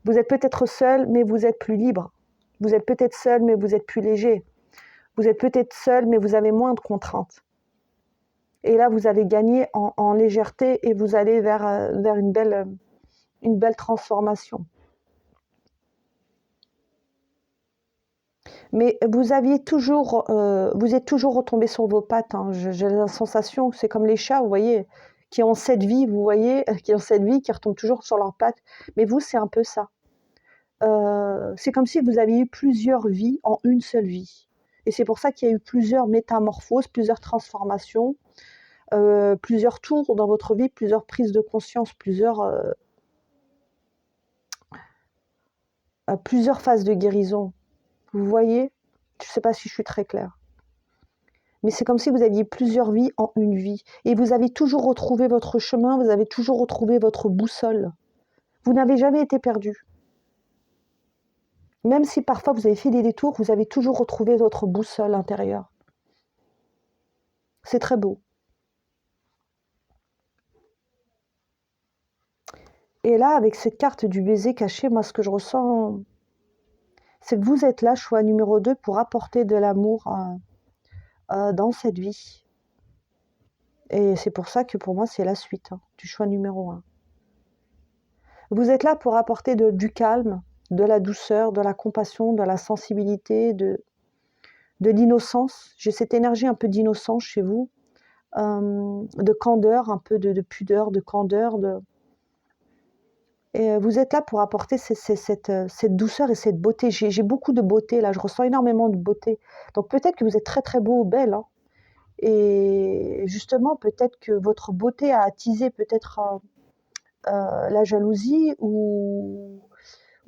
Vous êtes peut-être seul, mais vous êtes plus libre. Vous êtes peut-être seul, mais vous êtes plus léger. Vous êtes peut-être seul, mais vous avez moins de contraintes. Et là, vous avez gagné en légèreté et vous allez vers une belle transformation. Mais vous êtes toujours retombé sur vos pattes. Hein. J'ai la sensation que c'est comme les chats, vous voyez, qui ont cette vie, vous voyez, qui retombent toujours sur leurs pattes. Mais vous, c'est un peu ça. C'est comme si vous aviez eu plusieurs vies en une seule vie. Et c'est pour ça qu'il y a eu plusieurs métamorphoses, plusieurs transformations, plusieurs tours dans votre vie, plusieurs prises de conscience, plusieurs phases de guérison. Vous voyez? Je ne sais pas si je suis très claire. Mais c'est comme si vous aviez plusieurs vies en une vie. Et vous avez toujours retrouvé votre chemin, vous avez toujours retrouvé votre boussole. Vous n'avez jamais été perdu. Même si parfois vous avez fait des détours, vous avez toujours retrouvé votre boussole intérieure. C'est très beau. Et là, avec cette carte du baiser caché, moi, ce que je ressens, c'est que vous êtes là, choix numéro 2, pour apporter de l'amour dans cette vie. Et c'est pour ça que pour moi, c'est la suite du choix numéro 1. Vous êtes là pour apporter du calme, de la douceur, de la compassion, de la sensibilité, de l'innocence. J'ai cette énergie un peu d'innocence chez vous, de candeur, un peu de pudeur, de candeur. Et vous êtes là pour apporter cette douceur et cette beauté. J'ai beaucoup de beauté là, je ressens énormément de beauté. Donc peut-être que vous êtes très très beau ou belle. Et justement, peut-être que votre beauté a attisé peut-être la jalousie ou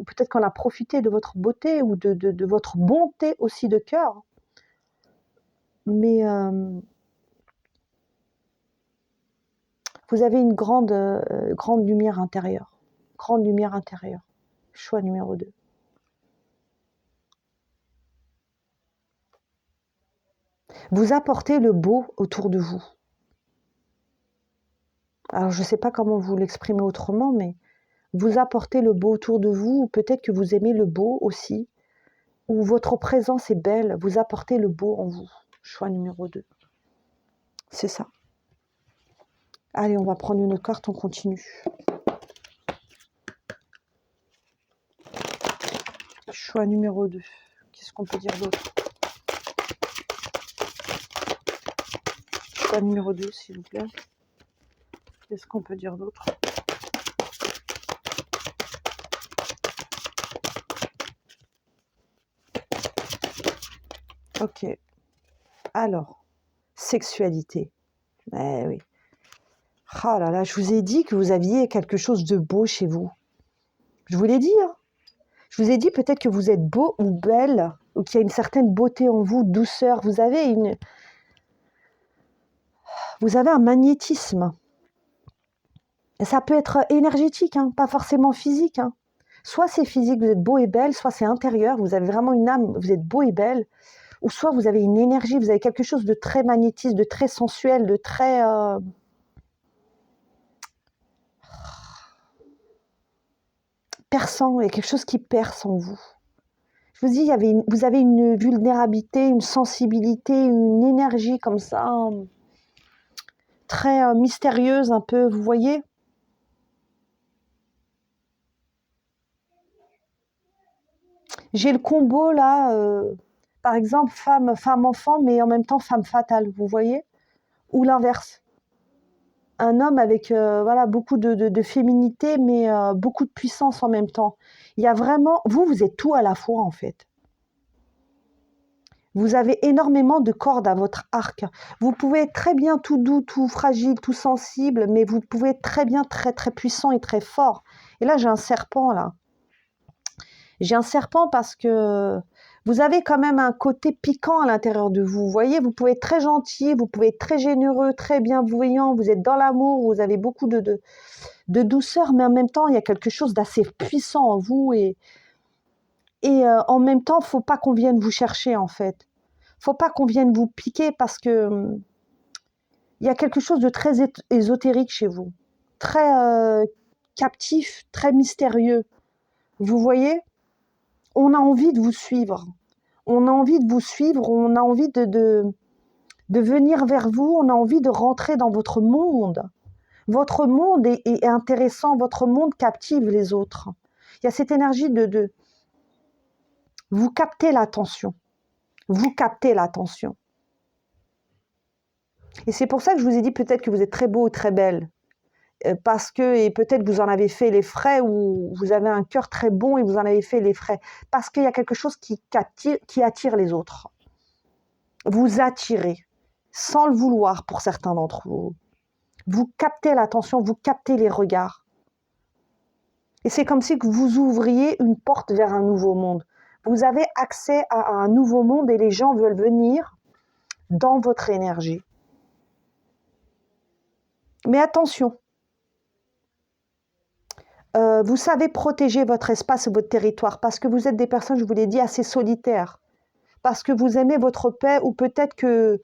peut-être qu'on a profité de votre beauté ou de votre bonté aussi de cœur. Mais vous avez une grande lumière intérieure. Grande lumière intérieure. Choix numéro 2. Vous apportez le beau autour de vous. Alors, je ne sais pas comment vous l'exprimer autrement, mais vous apportez le beau autour de vous, ou peut-être que vous aimez le beau aussi, ou votre présence est belle, vous apportez le beau en vous. Choix numéro 2. C'est ça. Allez, on va prendre une autre carte, on continue. Choix numéro 2. Qu'est-ce qu'on peut dire d'autre? Choix numéro 2, s'il vous plaît. Qu'est-ce qu'on peut dire d'autre? Ok. Alors, sexualité. Eh oui. Ah là là, je vous ai dit que vous aviez quelque chose de beau chez vous. Je vous l'ai dit, hein. Je vous ai dit peut-être que vous êtes beau ou belle, ou qu'il y a une certaine beauté en vous, douceur. Vous avez un magnétisme. Et ça peut être énergétique, hein, pas forcément physique. Hein. Soit c'est physique, vous êtes beau et belle, soit c'est intérieur, vous avez vraiment une âme, vous êtes beau et belle. Ou soit vous avez une énergie, vous avez quelque chose de très magnétique, de très sensuel, de très... perçant, il y a quelque chose qui perce en vous. Je vous dis, vous avez une vulnérabilité, une sensibilité, une énergie comme ça, très mystérieuse un peu, vous voyez? J'ai le combo là, par exemple, femme-enfant, mais en même temps femme fatale, vous voyez? Ou l'inverse. Un homme avec voilà, beaucoup de féminité, mais beaucoup de puissance en même temps. Il y a vraiment... Vous êtes tout à la fois, en fait. Vous avez énormément de cordes à votre arc. Vous pouvez être très bien tout doux, tout fragile, tout sensible, mais vous pouvez être très bien, très, très puissant et très fort. Et là, j'ai un serpent, là. J'ai un serpent parce que vous avez quand même un côté piquant à l'intérieur de vous. Vous voyez, vous pouvez être très gentil, vous pouvez être très généreux, très bienveillant, vous êtes dans l'amour, vous avez beaucoup de douceur, mais en même temps, il y a quelque chose d'assez puissant en vous. Et en même temps, il ne faut pas qu'on vienne vous chercher, en fait. Il ne faut pas qu'on vienne vous piquer parce que il y a quelque chose de très ésotérique chez vous. Très captif, très mystérieux. Vous voyez ? On a envie de vous suivre. On a envie de vous suivre, on a envie de venir vers vous, on a envie de rentrer dans votre monde. Votre monde est intéressant, votre monde captive les autres. Il y a cette énergie de vous captez l'attention. Vous captez l'attention. Et c'est pour ça que je vous ai dit peut-être que vous êtes très beau ou très belle. Parce que, et peut-être vous en avez fait les frais, ou vous avez un cœur très bon et vous en avez fait les frais. Parce qu'il y a quelque chose qui attire les autres. Vous attirez, sans le vouloir pour certains d'entre vous. Vous captez l'attention, vous captez les regards. Et c'est comme si que vous ouvriez une porte vers un nouveau monde. Vous avez accès à un nouveau monde et les gens veulent venir dans votre énergie. Mais attention, vous savez protéger votre espace, votre territoire, parce que vous êtes des personnes, je vous l'ai dit, assez solitaires, parce que vous aimez votre paix, ou peut-être que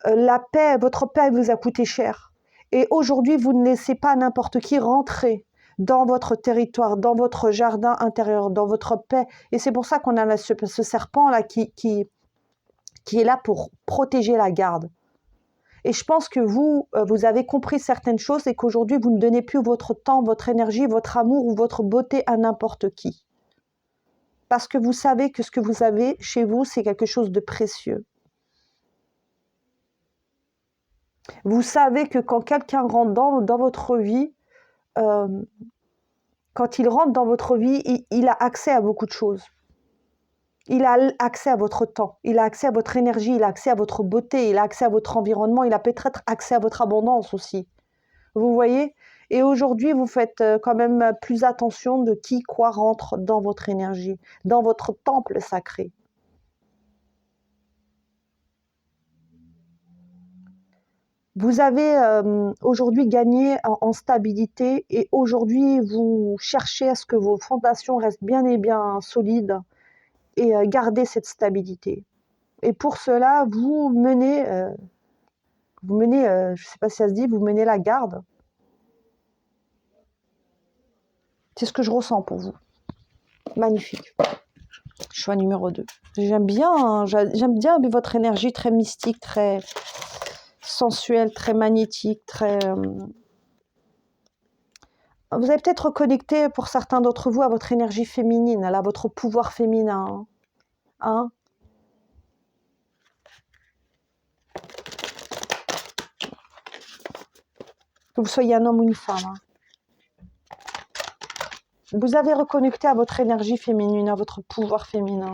votre paix vous a coûté cher. Et aujourd'hui, vous ne laissez pas n'importe qui rentrer dans votre territoire, dans votre jardin intérieur, dans votre paix. Et c'est pour ça qu'on a ce serpent-là qui est là pour protéger la garde. Et je pense que vous avez compris certaines choses et qu'aujourd'hui, vous ne donnez plus votre temps, votre énergie, votre amour ou votre beauté à n'importe qui. Parce que vous savez que ce que vous avez chez vous, c'est quelque chose de précieux. Vous savez que quand quelqu'un rentre dans votre vie, quand il rentre dans votre vie, il a accès à beaucoup de choses. Il a accès à votre temps, il a accès à votre énergie, il a accès à votre beauté, il a accès à votre environnement, il a peut-être accès à votre abondance aussi. Vous voyez? Et aujourd'hui, vous faites quand même plus attention de qui, quoi rentre dans votre énergie, dans votre temple sacré. Vous avez aujourd'hui gagné en stabilité et aujourd'hui, vous cherchez à ce que vos fondations restent bien et bien solides et garder cette stabilité. Et pour cela, vous menez, je ne sais pas si ça se dit, vous menez la garde. C'est ce que je ressens pour vous. Magnifique. Choix numéro 2. J'aime bien votre énergie très mystique, très sensuelle, très magnétique, très... Vous avez peut-être reconnecté pour certains d'entre vous à votre énergie féminine, à votre pouvoir féminin. Hein? Que vous soyez un homme ou une femme. Hein. Vous avez reconnecté à votre énergie féminine, à votre pouvoir féminin.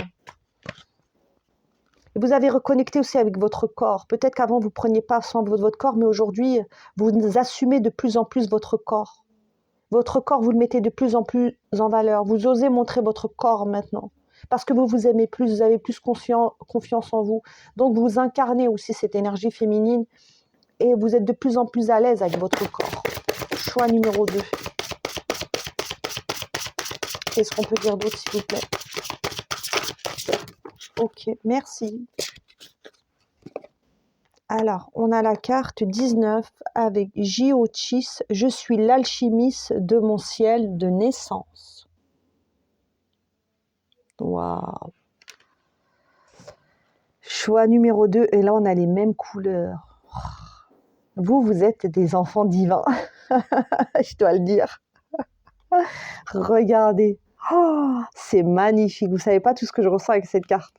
Et vous avez reconnecté aussi avec votre corps. Peut-être qu'avant, vous ne preniez pas soin de votre corps, mais aujourd'hui, vous assumez de plus en plus votre corps. Votre corps, vous le mettez de plus en plus en valeur. Vous osez montrer votre corps maintenant. Parce que vous vous aimez plus, vous avez plus confiance en vous. Donc, vous incarnez aussi cette énergie féminine et vous êtes de plus en plus à l'aise avec votre corps. Choix numéro 2. Qu'est-ce qu'on peut dire d'autre, s'il vous plaît? Ok, merci. Alors, on a la carte 19 avec Jiochis. Je suis l'alchimiste de mon ciel de naissance. Waouh. Choix numéro 2, et là on a les mêmes couleurs. Vous êtes des enfants divins, je dois le dire. Regardez, c'est magnifique. Vous savez pas tout ce que je ressens avec cette carte.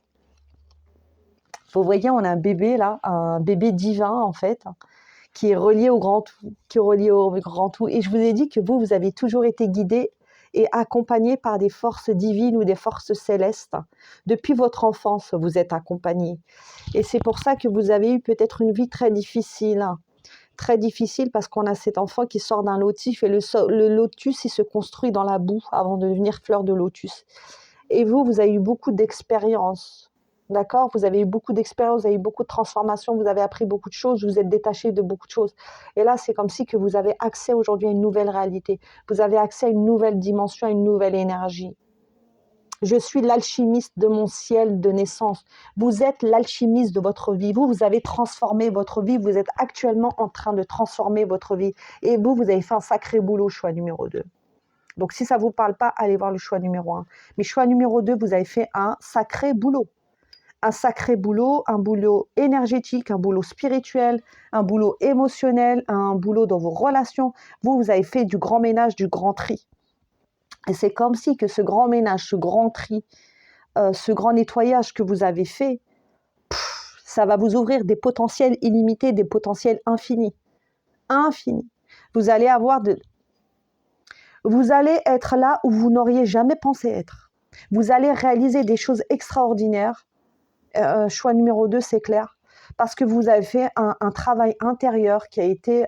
Vous voyez, on a un bébé là, un bébé divin en fait, qui est relié au grand tout, Et je vous ai dit que vous avez toujours été guidé et accompagné par des forces divines ou des forces célestes. Depuis votre enfance, vous êtes accompagné. Et c'est pour ça que vous avez eu peut-être une vie très difficile. Très difficile parce qu'on a cet enfant qui sort d'un lotus et le lotus, il se construit dans la boue avant de devenir fleur de lotus. Et vous avez eu beaucoup d'expérience. D'accord? Vous avez eu beaucoup d'expérience, vous avez eu beaucoup de transformations, vous avez appris beaucoup de choses, vous êtes détaché de beaucoup de choses. Et là, c'est comme si que vous avez accès aujourd'hui à une nouvelle réalité. Vous avez accès à une nouvelle dimension, à une nouvelle énergie. Je suis l'alchimiste de mon ciel de naissance. Vous êtes l'alchimiste de votre vie. Vous avez transformé votre vie. Vous êtes actuellement en train de transformer votre vie. Et vous avez fait un sacré boulot, choix numéro 2. Donc, si ça ne vous parle pas, allez voir le choix numéro 1. Mais choix numéro 2, vous avez fait un sacré boulot. Un sacré boulot, un boulot énergétique, un boulot spirituel, un boulot émotionnel, un boulot dans vos relations. Vous avez fait du grand ménage, du grand tri. Et c'est comme si que ce grand ménage, ce grand tri, ce grand nettoyage que vous avez fait, ça va vous ouvrir des potentiels illimités, des potentiels infinis. Infinis. Vous allez être là où vous n'auriez jamais pensé être. Vous allez réaliser des choses extraordinaires. Choix numéro 2, c'est clair. Parce que vous avez fait un travail intérieur qui a été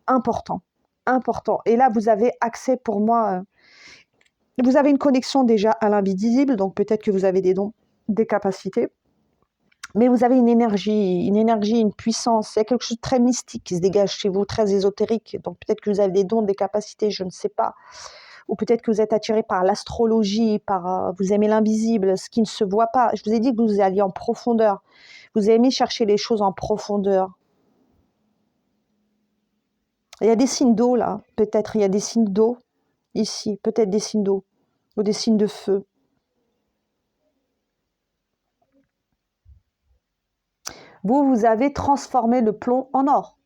important. Et là, vous avez accès pour moi Vous avez une connexion déjà à l'invisible, donc peut-être que vous avez des dons, des capacités. Mais vous avez une énergie, une puissance. Il y a quelque chose de très mystique qui se dégage chez vous, très ésotérique. Donc peut-être que vous avez des dons, des capacités, je ne sais pas. Ou peut-être que vous êtes attiré par l'astrologie, vous aimez l'invisible, ce qui ne se voit pas. Je vous ai dit que vous alliez en profondeur. Vous aimez chercher les choses en profondeur. Il y a des signes d'eau là, peut-être il y a des signes d'eau ici, peut-être des signes d'eau ou des signes de feu. Vous avez transformé le plomb en or.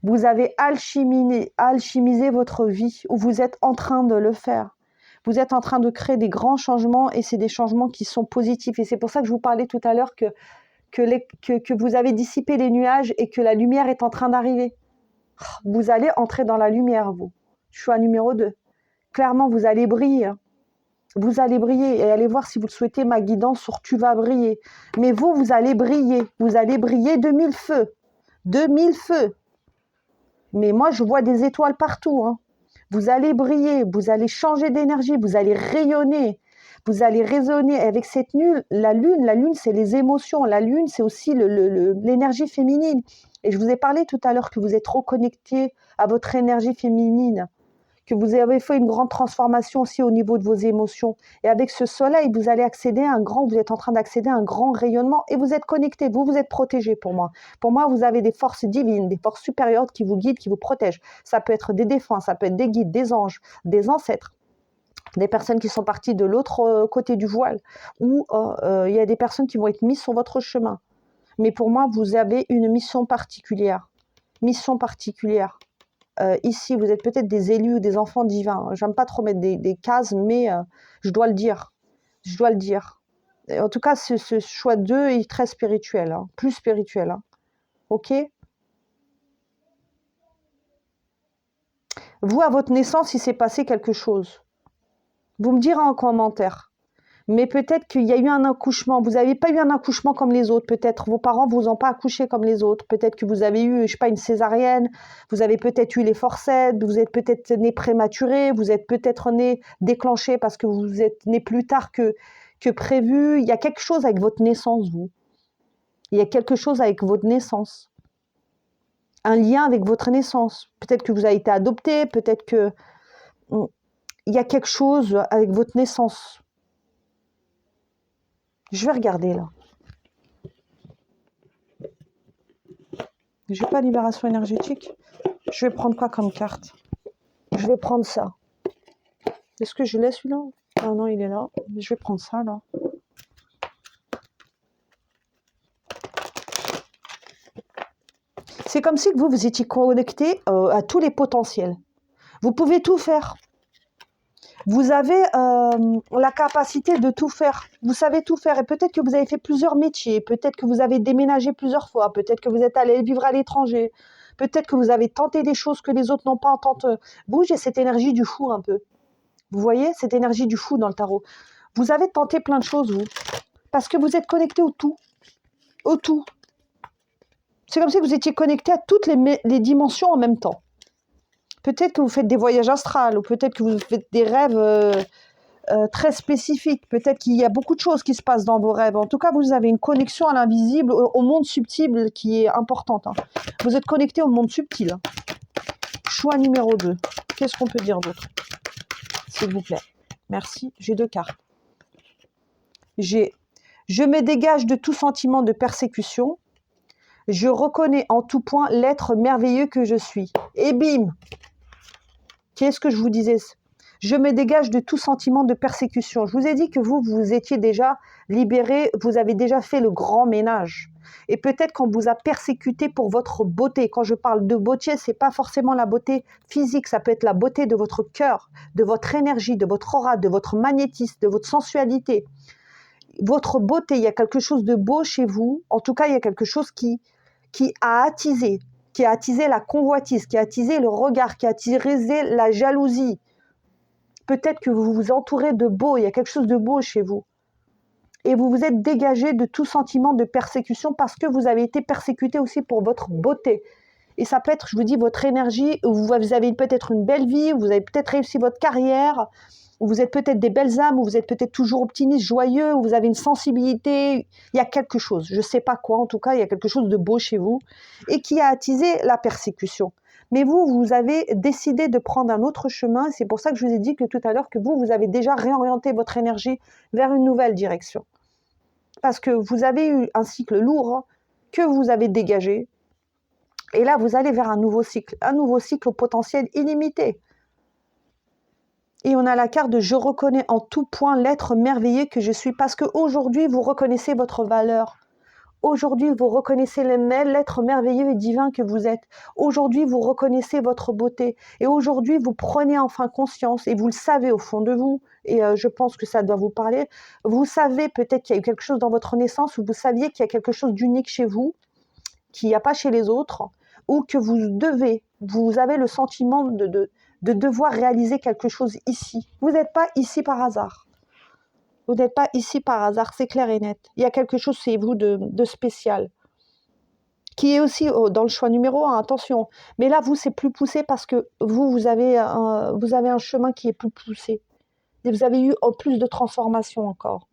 Vous avez alchimisé votre vie, ou vous êtes en train de le faire. Vous êtes en train de créer des grands changements, et c'est des changements qui sont positifs. Et c'est pour ça que je vous parlais tout à l'heure que vous avez dissipé les nuages et que la lumière est en train d'arriver. Vous allez entrer dans la lumière, vous. Choix numéro 2. Clairement, vous allez briller. Vous allez briller et allez voir si vous le souhaitez ma guidance sur tu vas briller. Mais vous allez briller. Vous allez briller de 1000 feux. De 1000 feux. Mais moi, je vois des étoiles partout. Hein. Vous allez briller, vous allez changer d'énergie, vous allez rayonner. Vous allez résonner avec cette lune. La lune, c'est les émotions. La lune, c'est aussi l'énergie féminine. Et je vous ai parlé tout à l'heure que vous êtes reconnecté à votre énergie féminine, que vous avez fait une grande transformation aussi au niveau de vos émotions. Et avec ce soleil, vous allez vous êtes en train d'accéder à un grand rayonnement et vous êtes connecté, vous êtes protégé pour moi. Pour moi, vous avez des forces divines, des forces supérieures qui vous guident, qui vous protègent. Ça peut être des défunts, ça peut être des guides, des anges, des ancêtres, des personnes qui sont parties de l'autre côté du voile, ou il y a des personnes qui vont être mises sur votre chemin. Mais pour moi, vous avez une mission particulière. Mission particulière. Ici, vous êtes peut-être des élus ou des enfants divins. J'aime pas trop mettre des cases, mais je dois le dire. Je dois le dire. Et en tout cas, ce choix 2 est très spirituel, hein, plus spirituel. Hein. Ok ? Vous, à votre naissance, il s'est passé quelque chose. Vous me direz en commentaire. Mais peut-être qu'il y a eu un accouchement. Vous n'avez pas eu un accouchement comme les autres. Peut-être vos parents ne vous ont pas accouché comme les autres. Peut-être que vous avez eu, je sais pas, une césarienne. Vous avez peut-être eu les forceps. Vous êtes peut-être né prématuré. Vous êtes peut-être né déclenché parce que vous êtes né plus tard que prévu. Il y a quelque chose avec votre naissance, vous. Il y a quelque chose avec votre naissance. Un lien avec votre naissance. Peut-être que vous avez été adopté. Peut-être que il y a quelque chose avec votre naissance. Je vais regarder là. J'ai pas libération énergétique. Je vais prendre quoi comme carte? Je vais prendre ça. Est-ce que je laisse celui-là? Ah non, il est là. Je vais prendre ça là. C'est comme si vous étiez connecté à tous les potentiels. Vous pouvez tout faire. Vous avez la capacité de tout faire. Vous savez tout faire. Et peut-être que vous avez fait plusieurs métiers. Peut-être que vous avez déménagé plusieurs fois. Peut-être que vous êtes allé vivre à l'étranger. Peut-être que vous avez tenté des choses que les autres n'ont pas tenté. Vous, j'ai cette énergie du fou un peu. Vous voyez cette énergie du fou dans le tarot. Vous avez tenté plein de choses, vous. Parce que vous êtes connecté au tout. Au tout. C'est comme si vous étiez connecté à toutes les dimensions en même temps. Peut-être que vous faites des voyages astrales, ou peut-être que vous faites des rêves très spécifiques. Peut-être qu'il y a beaucoup de choses qui se passent dans vos rêves. En tout cas, vous avez une connexion à l'invisible, au monde subtil qui est importante. Hein. Vous êtes connecté au monde subtil. Choix numéro 2. Qu'est-ce qu'on peut dire d'autre? S'il vous plaît. Merci. J'ai 2 cartes. Je me dégage de tout sentiment de persécution. Je reconnais en tout point l'être merveilleux que je suis. Et bim! Qu'est-ce que je vous disais? Je me dégage de tout sentiment de persécution. Je vous ai dit que vous étiez déjà libéré, vous avez déjà fait le grand ménage. Et peut-être qu'on vous a persécuté pour votre beauté. Quand je parle de beauté, ce n'est pas forcément la beauté physique, ça peut être la beauté de votre cœur, de votre énergie, de votre aura, de votre magnétisme, de votre sensualité. Votre beauté, il y a quelque chose de beau chez vous. En tout cas, il y a quelque chose qui a attisé la convoitise, qui a attisé le regard, qui a attisé la jalousie. Peut-être que vous vous entourez de beau, il y a quelque chose de beau chez vous. Et vous vous êtes dégagé de tout sentiment de persécution parce que vous avez été persécuté aussi pour votre beauté. Et ça peut être, je vous dis, votre énergie, vous avez peut-être une belle vie, vous avez peut-être réussi votre carrière, vous êtes peut-être des belles âmes, ou vous êtes peut-être toujours optimiste, joyeux, ou vous avez une sensibilité, il y a quelque chose, je ne sais pas quoi, en tout cas, il y a quelque chose de beau chez vous, et qui a attisé la persécution. Mais vous, vous avez décidé de prendre un autre chemin, c'est pour ça que je vous ai dit que tout à l'heure, que vous avez déjà réorienté votre énergie vers une nouvelle direction. Parce que vous avez eu un cycle lourd que vous avez dégagé, et là, vous allez vers un nouveau cycle au potentiel illimité. Et on a la carte de « Je reconnais en tout point l'être merveilleux que je suis » parce qu'aujourd'hui, vous reconnaissez votre valeur. Aujourd'hui, vous reconnaissez l'être merveilleux et divin que vous êtes. Aujourd'hui, vous reconnaissez votre beauté. Et aujourd'hui, vous prenez enfin conscience, et vous le savez au fond de vous, et je pense que ça doit vous parler. Vous savez peut-être qu'il y a eu quelque chose dans votre naissance, ou vous saviez qu'il y a quelque chose d'unique chez vous, qu'il n'y a pas chez les autres, ou que vous avez le sentiment de devoir réaliser quelque chose ici. Vous n'êtes pas ici par hasard. Vous n'êtes pas ici par hasard, c'est clair et net. Il y a quelque chose chez vous de spécial, qui est aussi dans le choix numéro 1, attention. Mais là, vous, c'est plus poussé parce que vous avez un chemin qui est plus poussé. Et vous avez eu plus de transformation encore.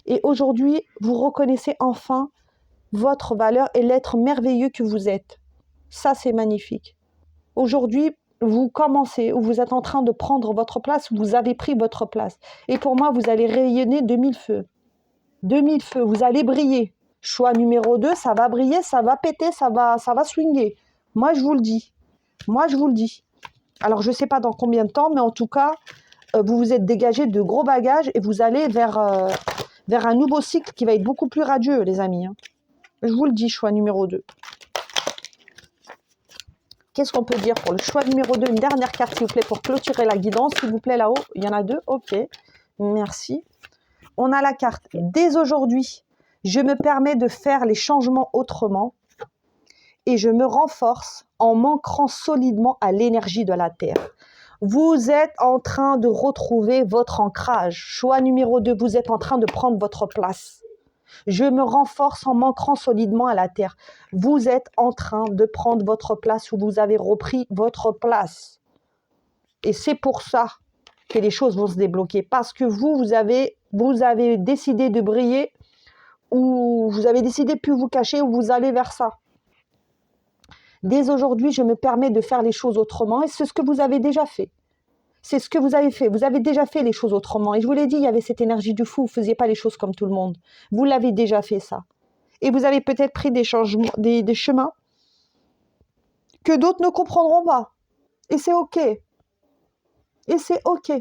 Et aujourd'hui, vous reconnaissez enfin votre valeur et l'être merveilleux que vous êtes. Ça, c'est magnifique. Aujourd'hui, vous commencez, ou vous êtes en train de prendre votre place, ou vous avez pris votre place. Et pour moi, vous allez rayonner de 1000 feux. 2000 feux, vous allez briller. Choix numéro 2, ça va briller, ça va péter, ça va swinger. Moi, je vous le dis. Moi, je vous le dis. Alors, je ne sais pas dans combien de temps, mais en tout cas, vous vous êtes dégagé de gros bagages et vous allez vers un nouveau cycle qui va être beaucoup plus radieux, les amis. Je vous le dis, choix numéro 2. Qu'est-ce qu'on peut dire pour le choix numéro 2? Une dernière carte, s'il vous plaît, pour clôturer la guidance. S'il vous plaît, là-haut, il y en a 2. Ok, merci. On a la carte « Dès aujourd'hui, je me permets de faire les changements autrement et je me renforce en m'ancrant solidement à l'énergie de la Terre. » Vous êtes en train de retrouver votre ancrage. Choix numéro 2, vous êtes en train de prendre votre place. Je me renforce en m'ancrant solidement à la Terre. Vous êtes en train de prendre votre place, ou vous avez repris votre place. Et c'est pour ça que les choses vont se débloquer. Parce que vous avez décidé de briller, ou vous avez décidé de plus vous cacher, ou vous allez vers ça. Dès aujourd'hui, je me permets de faire les choses autrement, et c'est ce que vous avez déjà fait. C'est ce que vous avez fait. Vous avez déjà fait les choses autrement. Et je vous l'ai dit, il y avait cette énergie de fou. Vous ne faisiez pas les choses comme tout le monde. Vous l'avez déjà fait, ça. Et vous avez peut-être pris des changements, des chemins que d'autres ne comprendront pas. Et c'est OK. Et c'est OK.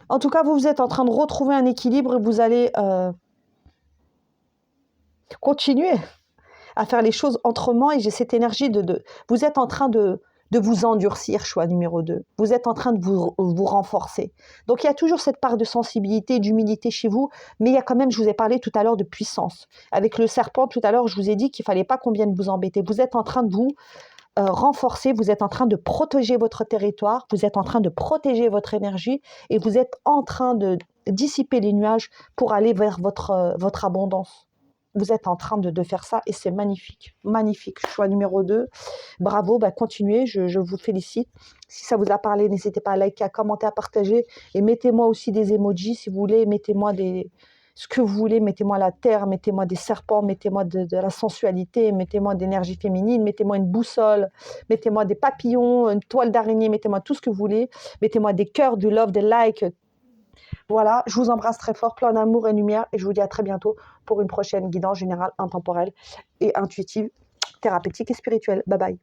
En tout cas, vous êtes en train de retrouver un équilibre et vous allez continuer à faire les choses autrement. Et j'ai cette énergie vous êtes en train de vous endurcir, choix numéro 2. Vous êtes en train de vous renforcer. Donc, il y a toujours cette part de sensibilité, d'humilité chez vous, mais il y a quand même, je vous ai parlé tout à l'heure de puissance. Avec le serpent, tout à l'heure, je vous ai dit qu'il ne fallait pas qu'on vienne vous embêter. Vous êtes en train de vous renforcer, vous êtes en train de protéger votre territoire, vous êtes en train de protéger votre énergie et vous êtes en train de dissiper les nuages pour aller vers votre abondance. Vous êtes en train de faire ça et c'est magnifique. Magnifique. Choix numéro 2. Bravo, continuez, je vous félicite. Si ça vous a parlé, n'hésitez pas à liker, à commenter, à partager et mettez-moi aussi des emojis si vous voulez. Mettez-moi ce que vous voulez, mettez-moi la terre, mettez-moi des serpents, mettez-moi de la sensualité, mettez-moi d'énergie féminine, mettez-moi une boussole, mettez-moi des papillons, une toile d'araignée, mettez-moi tout ce que vous voulez. Mettez-moi des cœurs, du love, des likes. Voilà, je vous embrasse très fort, plein d'amour et de lumière et je vous dis à très bientôt pour une prochaine guidance générale, intemporelle et intuitive, thérapeutique et spirituelle. Bye bye.